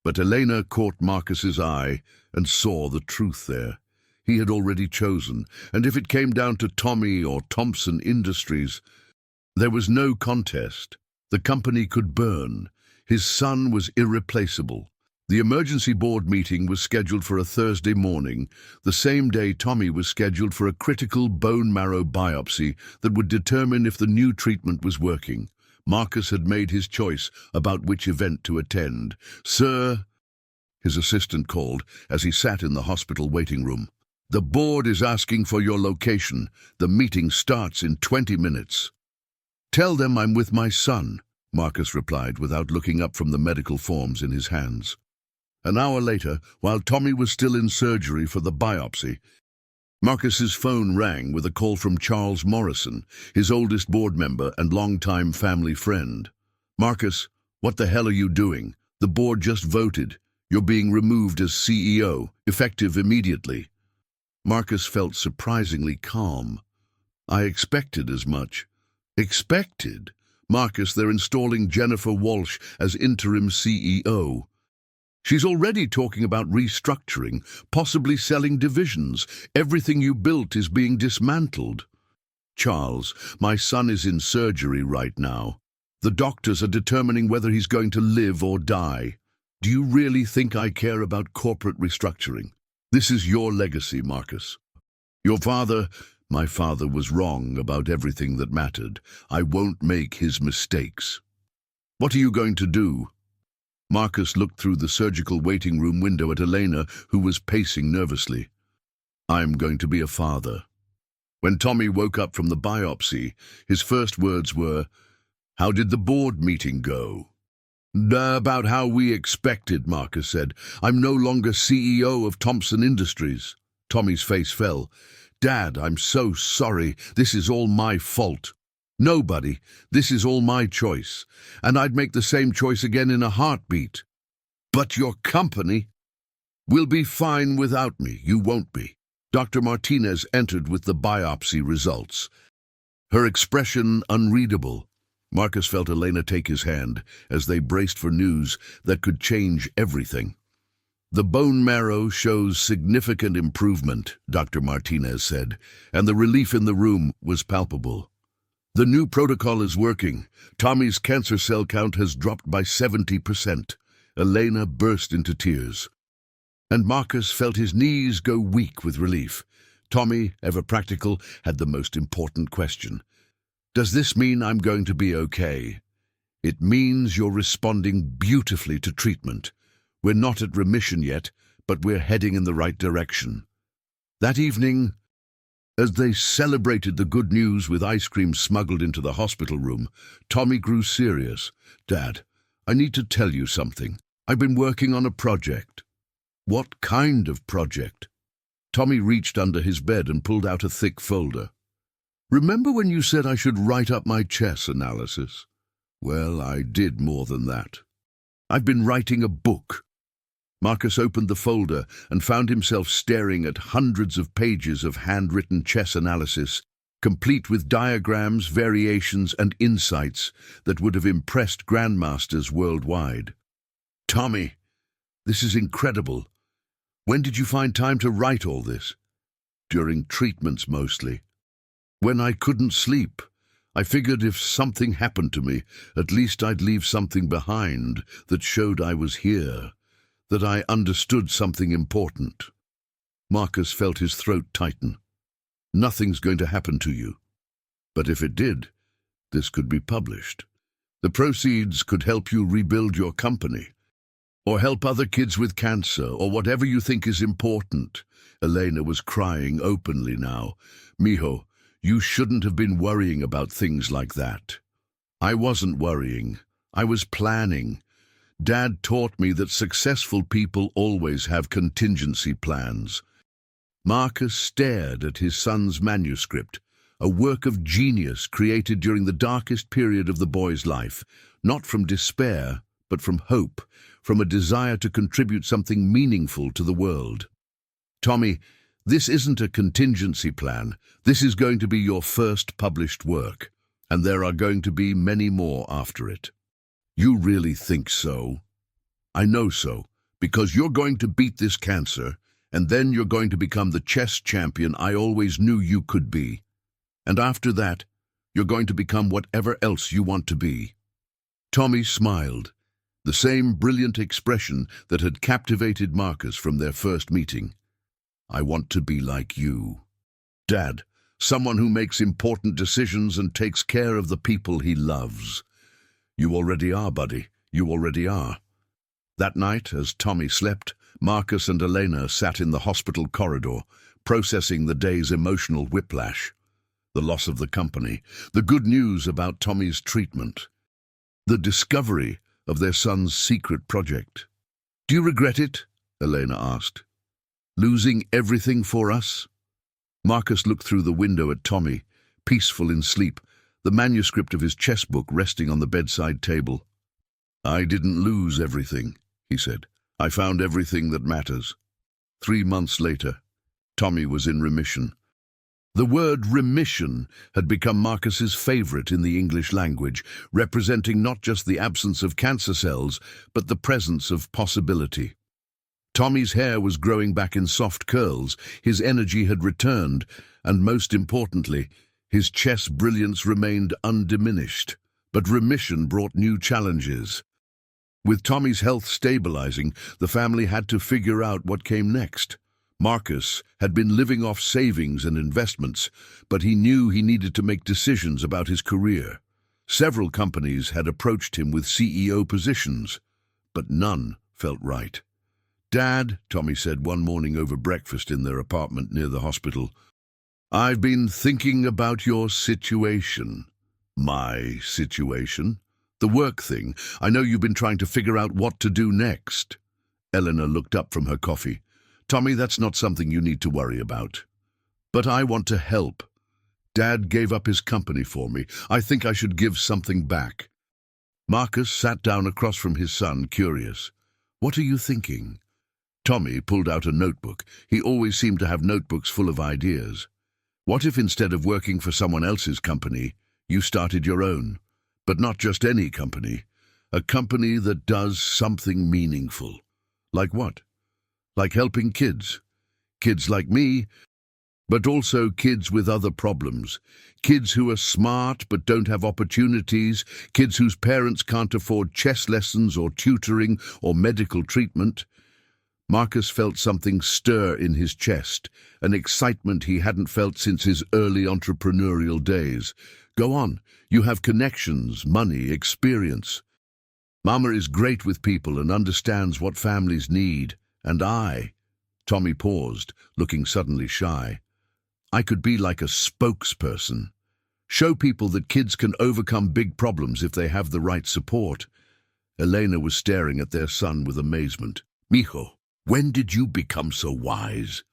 But Elena caught Marcus's eye and saw the truth there. he had already chosen, and if it came down to Tommy or Thompson Industries, there was no contest. The company could burn. His son was irreplaceable. The emergency board meeting was scheduled for a Thursday morning, the same day Tommy was scheduled for a critical bone marrow biopsy that would determine if the new treatment was working. Marcus had made his choice about which event to attend. "Sir," his assistant called as he sat in the hospital waiting room, "the board is asking for your location. The meeting starts in 20 minutes. "Tell them I'm with my son," Marcus replied without looking up from the medical forms in his hands. An hour later, while Tommy was still in surgery for the biopsy, Marcus's phone rang with a call from Charles Morrison, his oldest board member and longtime family friend. "Marcus, what the hell are you doing? The board just voted. You're being removed as CEO, effective immediately." Marcus felt surprisingly calm. "I expected as much." "Expected? Marcus, they're installing Jennifer Walsh as interim CEO. She's already talking about restructuring, possibly selling divisions. Everything you built is being dismantled." "Charles, my son is in surgery right now. The doctors are determining whether he's going to live or die. Do you really think I care about corporate restructuring? This is your legacy, Marcus. My father was wrong about everything that mattered. I won't make his mistakes." "What are you going to do?" Marcus looked through the surgical waiting room window at Elena, who was pacing nervously. "I'm going to be a father." When Tommy woke up from the biopsy, his first words were, "How did the board meeting go?" "About how we expected," Marcus said. "I'm no longer CEO of Thompson Industries." Tommy's face fell. "Dad, I'm so sorry. This is all my fault." "Nobody. This is all my choice. And I'd make the same choice again in a heartbeat." "But your company will be fine without me." "You won't be." Dr. Martinez entered with the biopsy results, her expression unreadable. Marcus felt Elena take his hand as they braced for news that could change everything. "The bone marrow shows significant improvement," Dr. Martinez said, and the relief in the room was palpable. "The new protocol is working. Tommy's cancer cell count has dropped by 70%. Elena burst into tears. And Marcus felt his knees go weak with relief. Tommy, ever practical, had the most important question. "Does this mean I'm going to be okay?" "It means you're responding beautifully to treatment. We're not at remission yet, but we're heading in the right direction." That evening, as they celebrated the good news with ice cream smuggled into the hospital room, Tommy grew serious. "Dad, I need to tell you something. I've been working on a project." "What kind of project?" Tommy reached under his bed and pulled out a thick folder. "Remember when you said I should write up my chess analysis? Well, I did more than that. I've been writing a book." Marcus opened the folder and found himself staring at hundreds of pages of handwritten chess analysis, complete with diagrams, variations, and insights that would have impressed grandmasters worldwide. "Tommy, this is incredible. When did you find time to write all this?" "During treatments, mostly. When I couldn't sleep. I figured if something happened to me, at least I'd leave something behind that showed I was here, that I understood something important." Marcus felt his throat tighten. "Nothing's going to happen to you. But if it did, this could be published. The proceeds could help you rebuild your company, or help other kids with cancer, or whatever you think is important." Elena was crying openly now. "Mijo, you shouldn't have been worrying about things like that." "I wasn't worrying. I was planning. Dad taught me that successful people always have contingency plans." Marcus stared at his son's manuscript, a work of genius created during the darkest period of the boy's life, not from despair, but from hope, from a desire to contribute something meaningful to the world. "Tommy, this isn't a contingency plan. This is going to be your first published work, and there are going to be many more after it." "You really think so?" "I know so, because you're going to beat this cancer, And then you're going to become the chess champion I always knew you could be. And after that, you're going to become whatever else you want to be." Tommy smiled, the same brilliant expression that had captivated Marcus from their first meeting. "I want to be like you, Dad, someone who makes important decisions and takes care of the people he loves." "You already are, buddy. You already are." That night, as Tommy slept, Marcus and Elena sat in the hospital corridor, processing the day's emotional whiplash. The loss of the company, the good news about Tommy's treatment, the discovery of their son's secret project. "Do you regret it?" Elena asked. "Losing everything for us?" Marcus looked through the window at Tommy, peaceful in sleep, the manuscript of his chess book resting on the bedside table. "I didn't lose everything," he said. "I found everything that matters." 3 months later, Tommy was in remission. The word remission had become Marcus's favorite in the English language, representing not just the absence of cancer cells, but the presence of possibility. Tommy's hair was growing back in soft curls, his energy had returned, and most importantly, his chess brilliance remained undiminished. But remission brought new challenges. With Tommy's health stabilizing, the family had to figure out what came next. Marcus had been living off savings and investments, but he knew he needed to make decisions about his career. Several companies had approached him with CEO positions, but none felt right. "Dad," Tommy said one morning over breakfast in their apartment near the hospital, "I've been thinking about your situation." "My situation?" "The work thing. I know you've been trying to figure out what to do next." Eleanor looked up from her coffee. "Tommy, that's not something you need to worry about." "But I want to help. Dad gave up his company for me. I think I should give something back." Marcus sat down across from his son, curious. "What are you thinking?" Tommy pulled out a notebook. He always seemed to have notebooks full of ideas. "What if instead of working for someone else's company, you started your own? But not just any company. A company that does something meaningful." "Like what?" "Like helping kids. Kids like me, but also kids with other problems. Kids who are smart but don't have opportunities. Kids whose parents can't afford chess lessons or tutoring or medical treatment." Marcus felt something stir in his chest, an excitement he hadn't felt since his early entrepreneurial days. "Go on. You have connections, money, experience. Mama is great with people and understands what families need. And Tommy paused, looking suddenly shy. "I could be like a spokesperson. Show people that kids can overcome big problems if they have the right support." Elena was staring at their son with amazement. "Mijo, when did you become so wise?"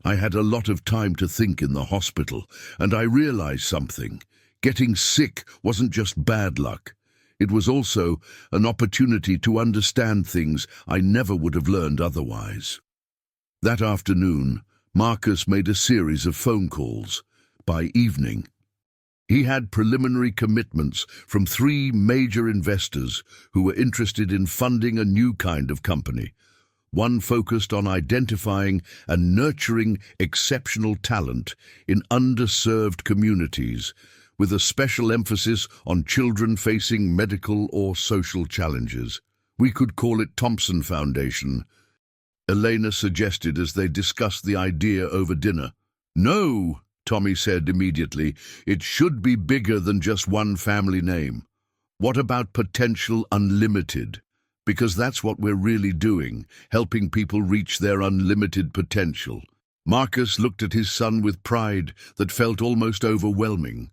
"I had a lot of time to think in the hospital, and I realized something. Getting sick wasn't just bad luck. It was also an opportunity to understand things I never would have learned otherwise." That afternoon, Marcus made a series of phone calls. By evening, he had preliminary commitments from 3 major investors who were interested in funding a new kind of company, one focused on identifying and nurturing exceptional talent in underserved communities, with a special emphasis on children facing medical or social challenges. "We could call it Thompson Foundation," Elena suggested as they discussed the idea over dinner. "No," Tommy said immediately, "it should be bigger than just one family name. What about Potential Unlimited? Because that's what we're really doing, helping people reach their unlimited potential." Marcus looked at his son with pride that felt almost overwhelming.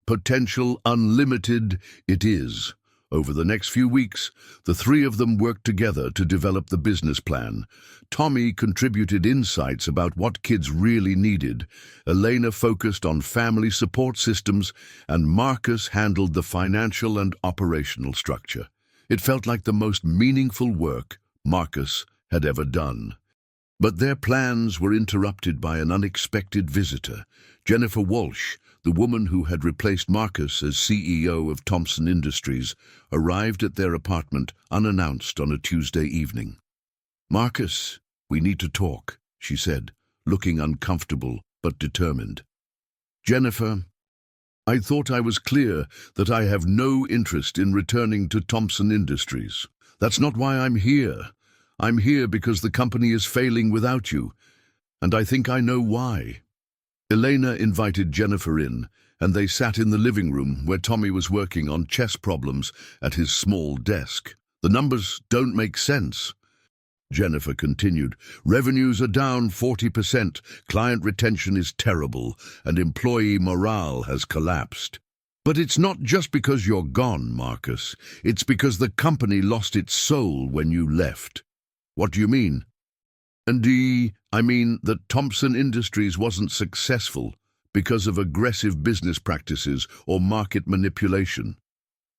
Potential Unlimited it is. Over the next few weeks, the 3 of them worked together to develop the business plan. Tommy contributed insights about what kids really needed. Elena focused on family support systems, and Marcus handled the financial and operational structure. It felt like the most meaningful work Marcus had ever done. But their plans were interrupted by an unexpected visitor. Jennifer Walsh, the woman who had replaced Marcus as CEO of Thompson Industries, arrived at their apartment unannounced on a Tuesday evening. "Marcus, we need to talk," she said, looking uncomfortable but determined. Jennifer, I thought I was clear that I have no interest in returning to Thompson Industries. That's not why I'm here. I'm here because the company is failing without you, and I think I know why. Elena invited Jennifer in, and they sat in the living room where Tommy was working on chess problems at his small desk. The numbers don't make sense. Jennifer continued, revenues are down 40%, client retention is terrible, and employee morale has collapsed. But it's not just because you're gone, Marcus. It's because the company lost its soul when you left. What do you mean? I mean that Thompson Industries wasn't successful because of aggressive business practices or market manipulation.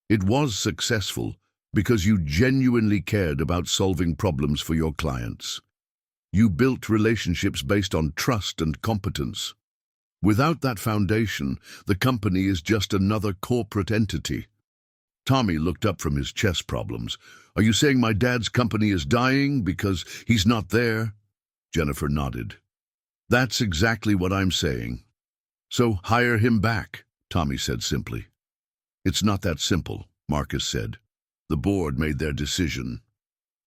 It was successful because you genuinely cared about solving problems for your clients. You built relationships based on trust and competence. Without that foundation, the company is just another corporate entity. Tommy looked up from his chess problems. Are you saying my dad's company is dying because he's not there? Jennifer nodded. That's exactly what I'm saying. So hire him back, Tommy said simply. It's not that simple, Marcus said. The board made their decision.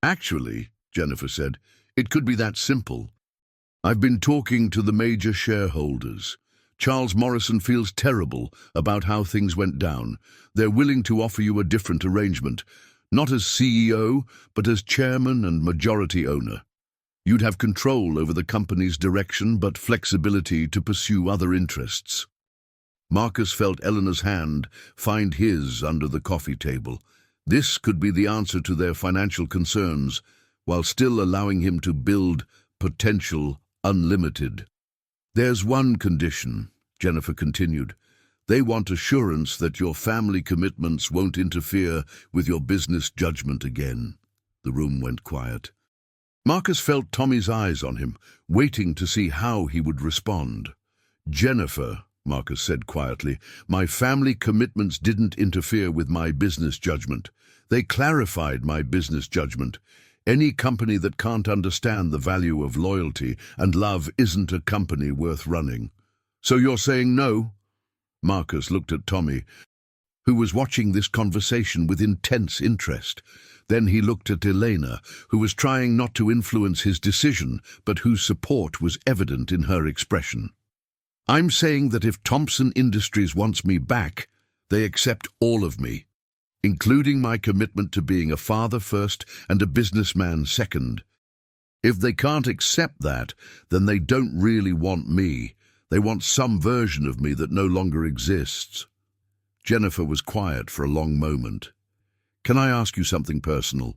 Actually, Jennifer said, it could be that simple. I've been talking to the major shareholders. Charles Morrison feels terrible about how things went down. They're willing to offer you a different arrangement, not as CEO, but as chairman and majority owner. You'd have control over the company's direction, but flexibility to pursue other interests. Marcus felt Eleanor's hand find his under the coffee table. This could be the answer to their financial concerns, while still allowing him to build potential unlimited. There's one condition, Jennifer continued. They want assurance that your family commitments won't interfere with your business judgment again. The room went quiet. Marcus felt Tommy's eyes on him, waiting to see how he would respond. Jennifer, Marcus said quietly, my family commitments didn't interfere with my business judgment. They clarified my business judgment. Any company that can't understand the value of loyalty and love isn't a company worth running. So you're saying no? Marcus looked at Tommy, who was watching this conversation with intense interest. Then he looked at Elena, who was trying not to influence his decision, but whose support was evident in her expression. I'm saying that if Thompson Industries wants me back, they accept all of me, including my commitment to being a father first and a businessman second. If they can't accept that, then they don't really want me. They want some version of me that no longer exists. Jennifer was quiet for a long moment. Can I ask you something personal?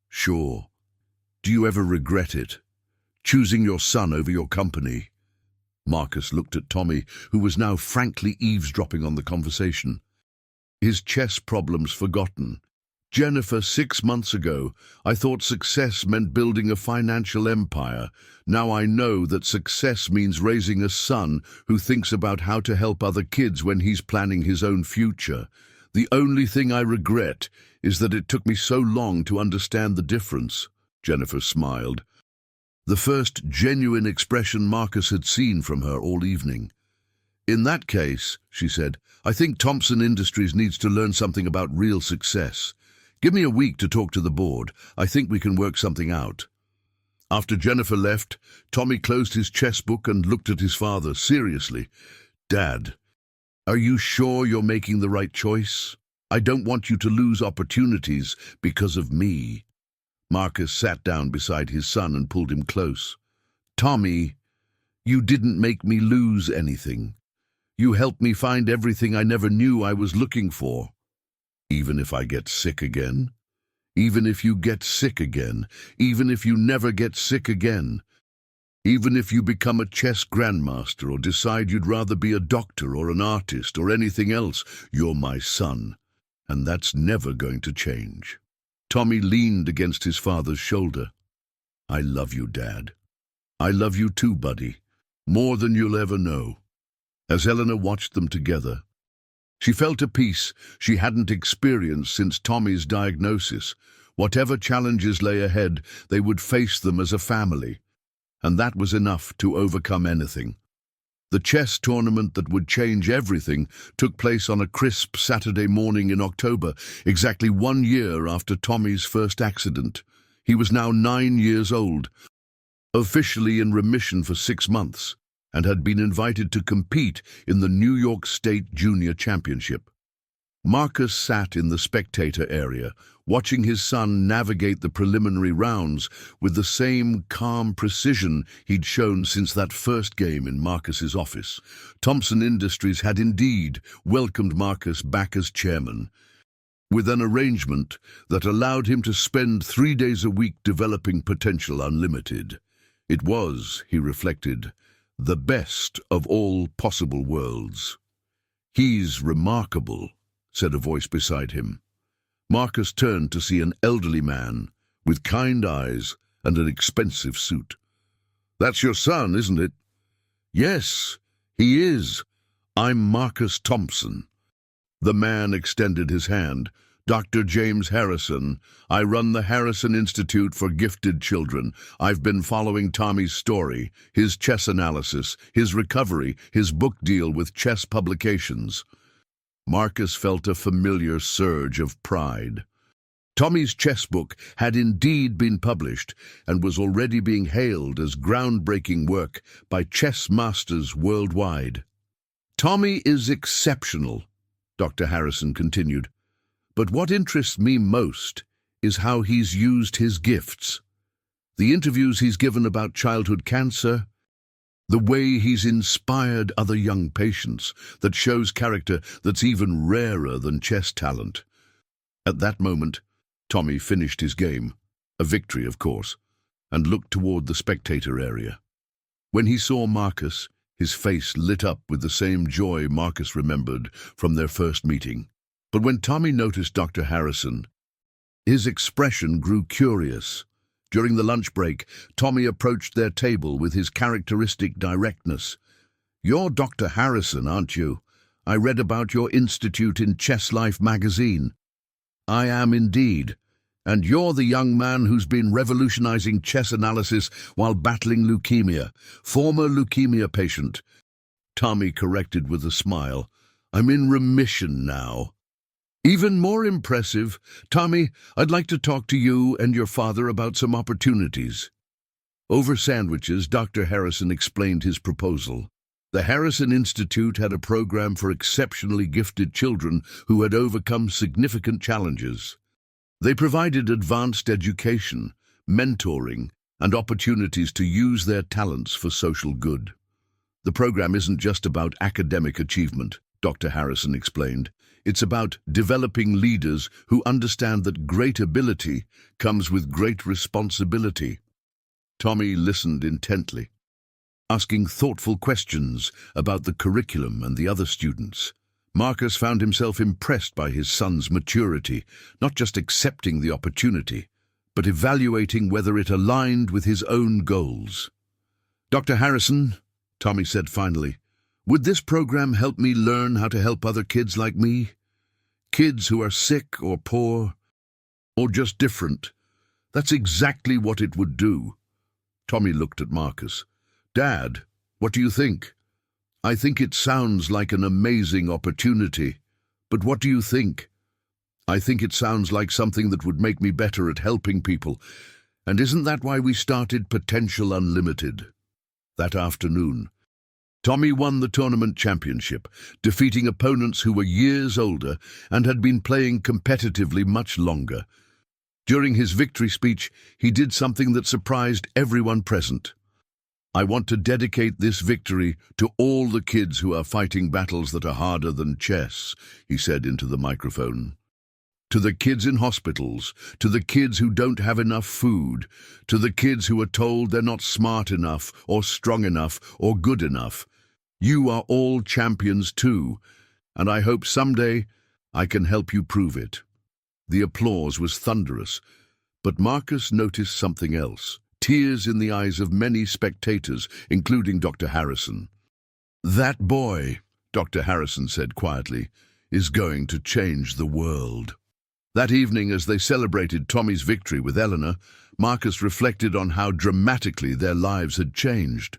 Sure. Do you ever regret it? Choosing your son over your company? Marcus looked at Tommy, who was now frankly eavesdropping on the conversation. His chess problems forgotten. Jennifer, 6 months ago, I thought success meant building a financial empire. Now I know that success means raising a son who thinks about how to help other kids when he's planning his own future. The only thing I regret is that it took me so long to understand the difference. Jennifer smiled. The first genuine expression Marcus had seen from her all evening. In that case, she said, I think Thompson Industries needs to learn something about real success. Give me a week to talk to the board. I think we can work something out. After Jennifer left, Tommy closed his chess book and looked at his father seriously. Dad, are you sure you're making the right choice? I don't want you to lose opportunities because of me. Marcus sat down beside his son and pulled him close. Tommy, you didn't make me lose anything. You helped me find everything I never knew I was looking for. Even if I get sick again? Even if you get sick again? Even if you never get sick again? Even if you become a chess grandmaster or decide you'd rather be a doctor or an artist or anything else, you're my son. And that's never going to change. Tommy leaned against his father's shoulder. I love you, Dad. I love you too, buddy. More than you'll ever know. As Eleanor watched them together, she felt a peace she hadn't experienced since Tommy's diagnosis. Whatever challenges lay ahead, they would face them as a family. and that was enough to overcome anything. The chess tournament that would change everything took place on a crisp Saturday morning in October, exactly 1 year after Tommy's first accident. He was now 9 years old, officially in remission for 6 months, and had been invited to compete in the New York State Junior Championship. Marcus sat in the spectator area, watching his son navigate the preliminary rounds with the same calm precision he'd shown since that first game in Marcus's office. Thompson Industries had indeed welcomed Marcus back as chairman, with an arrangement that allowed him to spend 3 days a week developing potential unlimited. It was, he reflected, the best of all possible worlds. "He's remarkable," said a voice beside him. Marcus turned to see an elderly man with kind eyes and an expensive suit. "That's your son, isn't it?" "Yes, he is. I'm Marcus Thompson." The man extended his hand. "Dr. James Harrison. I run the Harrison Institute for Gifted Children. I've been following Tommy's story, his chess analysis, his recovery, his book deal with chess publications." Marcus felt a familiar surge of pride. Tommy's chess book had indeed been published and was already being hailed as groundbreaking work by chess masters worldwide. "Tommy is exceptional," Dr. Harrison continued. "But what interests me most is how he's used his gifts. The interviews he's given about childhood cancer, the way he's inspired other young patients, that shows character that's even rarer than chess talent." At that moment, Tommy finished his game, a victory of course, and looked toward the spectator area. When he saw Marcus, his face lit up with the same joy Marcus remembered from their first meeting. But when Tommy noticed Dr. Harrison, his expression grew curious. During the lunch break, Tommy approached their table with his characteristic directness. "You're Dr. Harrison, aren't you? I read about your institute in Chess Life magazine." "I am indeed. And you're the young man who's been revolutionizing chess analysis while battling leukemia. Former leukemia patient." Tommy corrected with a smile. "I'm in remission now." "Even more impressive. Tommy, I'd like to talk to you and your father about some opportunities." Over sandwiches, Dr. Harrison explained his proposal. The Harrison Institute had a program for exceptionally gifted children who had overcome significant challenges. They provided advanced education, mentoring, and opportunities to use their talents for social good. "The program isn't just about academic achievement," Dr. Harrison explained. "It's about developing leaders who understand that great ability comes with great responsibility." Tommy listened intently, asking thoughtful questions about the curriculum and the other students. Marcus found himself impressed by his son's maturity, not just accepting the opportunity, but evaluating whether it aligned with his own goals. "Dr. Harrison," Tommy said finally, "would this program help me learn how to help other kids like me? Kids who are sick or poor, or just different. That's exactly what it would do." Tommy looked at Marcus. "Dad, what do you think?" "I think it sounds like an amazing opportunity. But what do you think?" "I think it sounds like something that would make me better at helping people. And isn't that why we started Potential Unlimited?" That afternoon, Tommy won the tournament championship, defeating opponents who were years older and had been playing competitively much longer. During his victory speech, he did something that surprised everyone present. "I want to dedicate this victory to all the kids who are fighting battles that are harder than chess," he said into the microphone. "To the kids in hospitals, to the kids who don't have enough food, to the kids who are told they're not smart enough or strong enough or good enough. You are all champions too, and I hope someday I can help you prove it." The applause was thunderous, but Marcus noticed something else. Tears in the eyes of many spectators, including Dr. Harrison. "That boy," Dr. Harrison said quietly, "is going to change the world." That evening, as they celebrated Tommy's victory with Eleanor, Marcus reflected on how dramatically their lives had changed.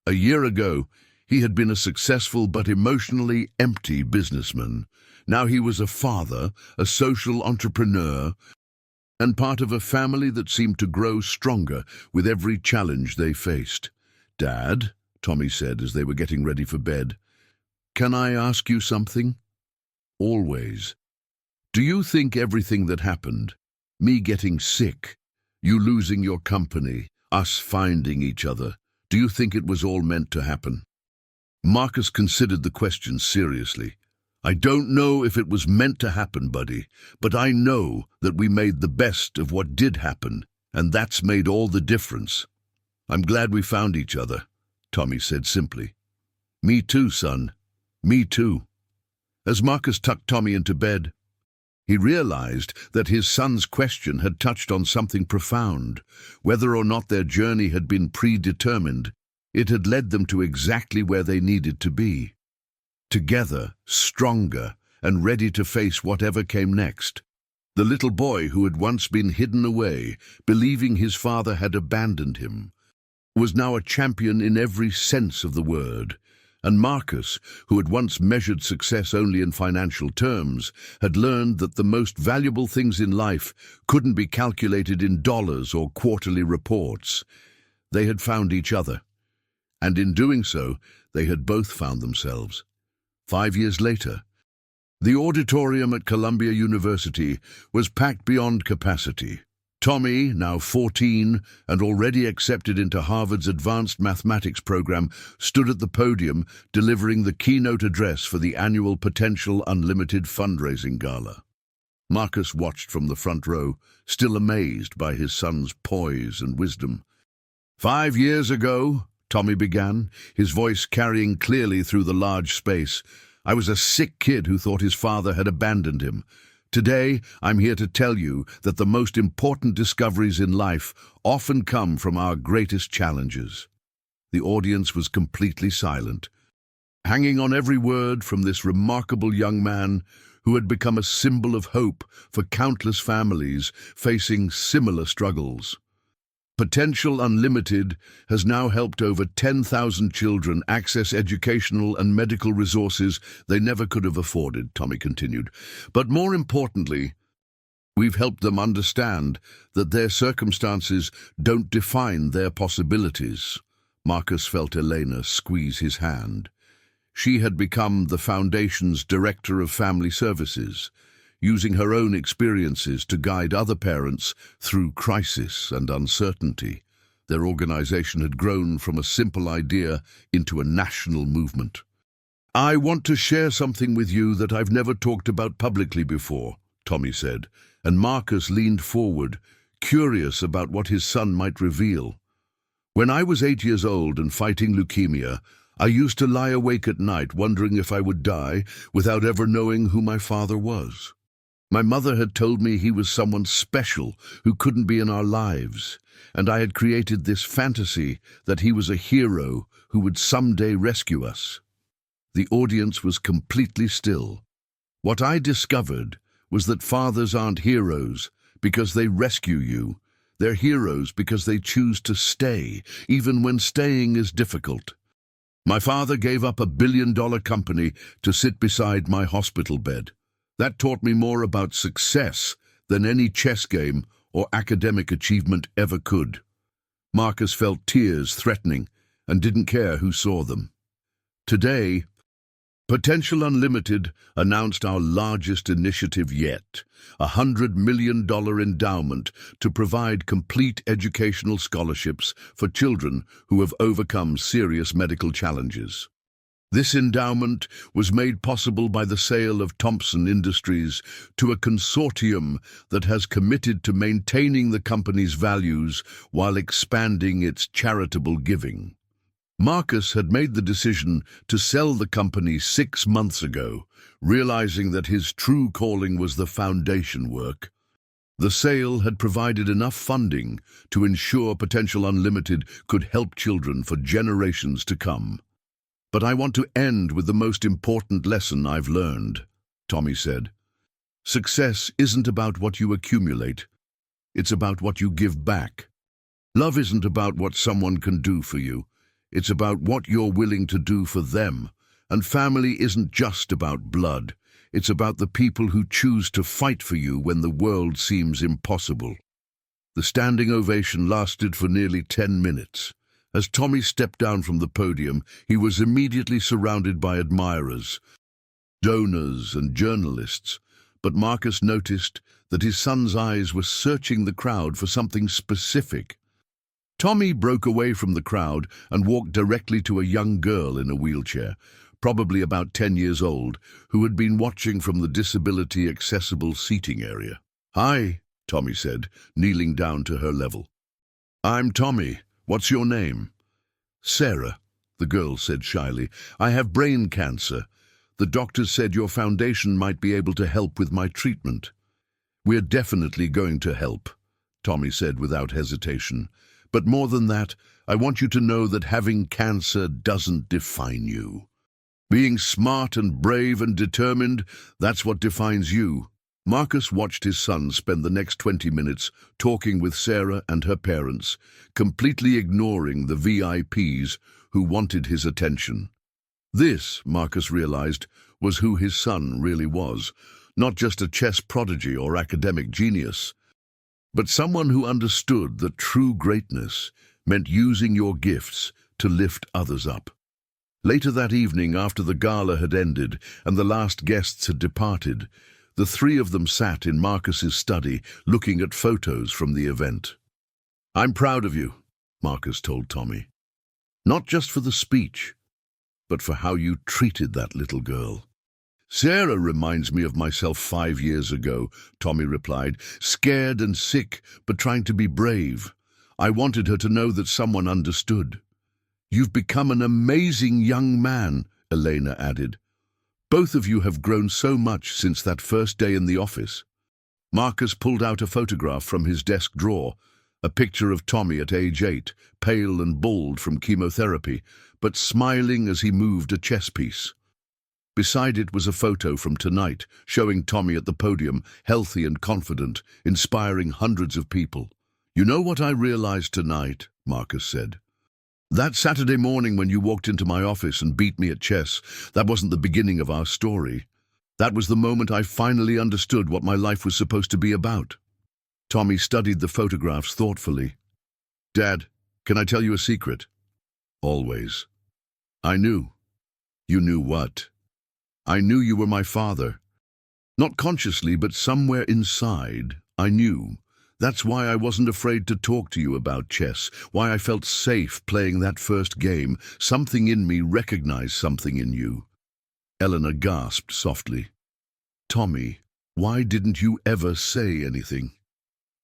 A year ago, he had been a successful but emotionally empty businessman. Now he was a father, a social entrepreneur, and part of a family that seemed to grow stronger with every challenge they faced. "Dad," Tommy said as they were getting ready for bed, "can I ask you something?" "Always." "Do you think everything that happened, me getting sick, you losing your company, us finding each other, do you think it was all meant to happen?" Marcus considered the question seriously. "I don't know if it was meant to happen, buddy, but I know that we made the best of what did happen, and that's made all the difference." "I'm glad we found each other," Tommy said simply. "Me too, son. Me too." As Marcus tucked Tommy into bed, he realized that his son's question had touched on something profound. Whether or not their journey had been predetermined, it had led them to exactly where they needed to be. Together, stronger, and ready to face whatever came next. The little boy who had once been hidden away, believing his father had abandoned him, was now a champion in every sense of the word. And Marcus, who had once measured success only in financial terms, had learned that the most valuable things in life couldn't be calculated in dollars or quarterly reports. They had found each other, and in doing so, they had both found themselves. 5 years later, the auditorium at Columbia University was packed beyond capacity. Tommy, now 14 and already accepted into Harvard's advanced mathematics program, stood at the podium delivering the keynote address for the annual Potential Unlimited fundraising gala. Marcus watched from the front row, still amazed by his son's poise and wisdom. "5 years ago," Tommy began, his voice carrying clearly through the large space, "I was a sick kid who thought his father had abandoned him. Today, I'm here to tell you that the most important discoveries in life often come from our greatest challenges." The audience was completely silent, hanging on every word from this remarkable young man who had become a symbol of hope for countless families facing similar struggles. Potential Unlimited has now helped over 10,000 children access educational and medical resources they never could have afforded, Tommy continued. But more importantly, we've helped them understand that their circumstances don't define their possibilities. Marcus felt Elena squeeze his hand. She had become the Foundation's Director of Family Services, using her own experiences to guide other parents through crisis and uncertainty. Their organization had grown from a simple idea into a national movement. "I want to share something with you that I've never talked about publicly before," Tommy said, and Marcus leaned forward, curious about what his son might reveal. "When I was 8 years old and fighting leukemia, I used to lie awake at night wondering if I would die without ever knowing who my father was. My mother had told me he was someone special who couldn't be in our lives, and I had created this fantasy that he was a hero who would someday rescue us." The audience was completely still. What I discovered was that fathers aren't heroes because they rescue you. They're heroes because they choose to stay, even when staying is difficult. My father gave up $1 billion company to sit beside my hospital bed. That taught me more about success than any chess game or academic achievement ever could. Marcus felt tears threatening and didn't care who saw them. Today, Potential Unlimited announced our largest initiative yet, a $100 million endowment to provide complete educational scholarships for children who have overcome serious medical challenges. This endowment was made possible by the sale of Thompson Industries to a consortium that has committed to maintaining the company's values while expanding its charitable giving. Marcus had made the decision to sell the company 6 months ago, realizing that his true calling was the foundation work. The sale had provided enough funding to ensure Potential Unlimited could help children for generations to come. "But I want to end with the most important lesson I've learned," Tommy said. Success isn't about what you accumulate, it's about what you give back. Love isn't about what someone can do for you, it's about what you're willing to do for them. And family isn't just about blood, it's about the people who choose to fight for you when the world seems impossible. The standing ovation lasted for nearly 10 minutes. As Tommy stepped down from the podium, he was immediately surrounded by admirers, donors and journalists. But Marcus noticed that his son's eyes were searching the crowd for something specific. Tommy broke away from the crowd and walked directly to a young girl in a wheelchair, probably about 10 years old, who had been watching from the disability-accessible seating area. "Hi," Tommy said, kneeling down to her level. "I'm Tommy. What's your name?" "Sarah," the girl said shyly. "I have brain cancer. The doctors said your foundation might be able to help with my treatment." "We're definitely going to help," Tommy said without hesitation. "But more than that, I want you to know that having cancer doesn't define you. Being smart and brave and determined, that's what defines you." Marcus watched his son spend the next 20 minutes talking with Sarah and her parents, completely ignoring the VIPs who wanted his attention. This, Marcus realized, was who his son really was, not just a chess prodigy or academic genius, but someone who understood that true greatness meant using your gifts to lift others up. Later that evening, after the gala had ended and the last guests had departed, the three of them sat in Marcus's study, looking at photos from the event. "I'm proud of you," Marcus told Tommy. "Not just for the speech, but for how you treated that little girl." "Sarah reminds me of myself 5 years ago," Tommy replied, "scared and sick, but trying to be brave. I wanted her to know that someone understood." "You've become an amazing young man," Elena added. "Both of you have grown so much since that first day in the office." Marcus pulled out a photograph from his desk drawer, a picture of Tommy at age 8, pale and bald from chemotherapy, but smiling as he moved a chess piece. Beside it was a photo from tonight, showing Tommy at the podium, healthy and confident, inspiring hundreds of people. "You know what I realized tonight," Marcus said. "That Saturday morning when you walked into my office and beat me at chess, that wasn't the beginning of our story. That was the moment I finally understood what my life was supposed to be about." Tommy studied the photographs thoughtfully. "Dad, can I tell you a secret?" "Always." "I knew." "You knew what?" "I knew you were my father. Not consciously, but somewhere inside, I knew. That's why I wasn't afraid to talk to you about chess, why I felt safe playing that first game. Something in me recognized something in you." Eleanor gasped softly. "Tommy, why didn't you ever say anything?"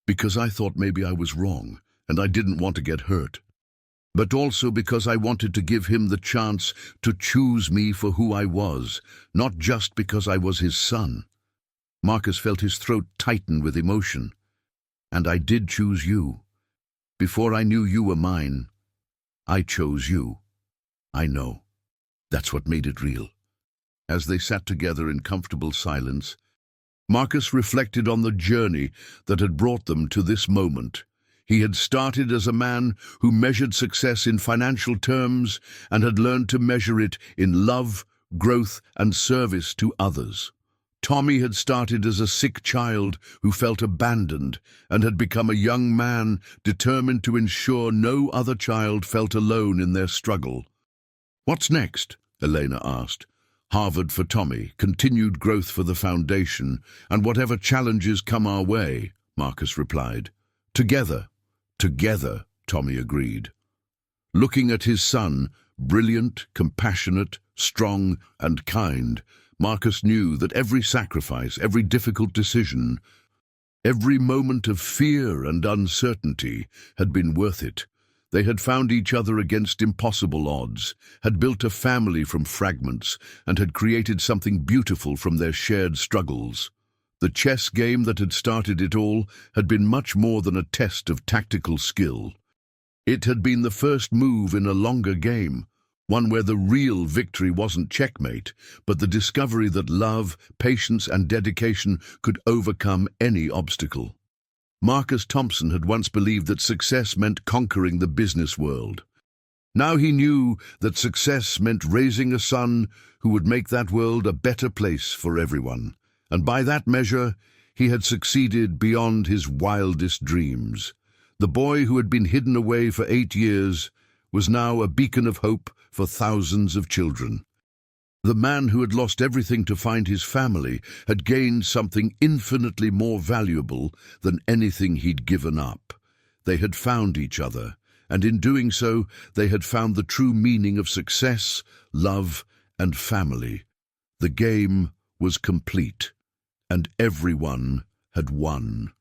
"Because I thought maybe I was wrong, and I didn't want to get hurt. But also because I wanted to give him the chance to choose me for who I was, not just because I was his son." Marcus felt his throat tighten with emotion. "And I did choose you. Before I knew you were mine, I chose you. I know. That's what made it real." As they sat together in comfortable silence, Marcus reflected on the journey that had brought them to this moment. He had started as a man who measured success in financial terms and had learned to measure it in love, growth, and service to others. Tommy had started as a sick child who felt abandoned and had become a young man determined to ensure no other child felt alone in their struggle. "What's next?" Elena asked. "Harvard for Tommy, continued growth for the foundation, and whatever challenges come our way," Marcus replied. "Together." "Together," Tommy agreed. Looking at his son, brilliant, compassionate, strong, and kind, Marcus knew that every sacrifice, every difficult decision, every moment of fear and uncertainty had been worth it. They had found each other against impossible odds, had built a family from fragments, and had created something beautiful from their shared struggles. The chess game that had started it all had been much more than a test of tactical skill. It had been the first move in a longer game, one where the real victory wasn't checkmate, but the discovery that love, patience, and dedication could overcome any obstacle. Marcus Thompson had once believed that success meant conquering the business world. Now he knew that success meant raising a son who would make that world a better place for everyone. And by that measure, he had succeeded beyond his wildest dreams. The boy who had been hidden away for 8 years was now a beacon of hope for thousands of children. The man who had lost everything to find his family had gained something infinitely more valuable than anything he'd given up. They had found each other, and in doing so, they had found the true meaning of success, love, and family. The game was complete, and everyone had won.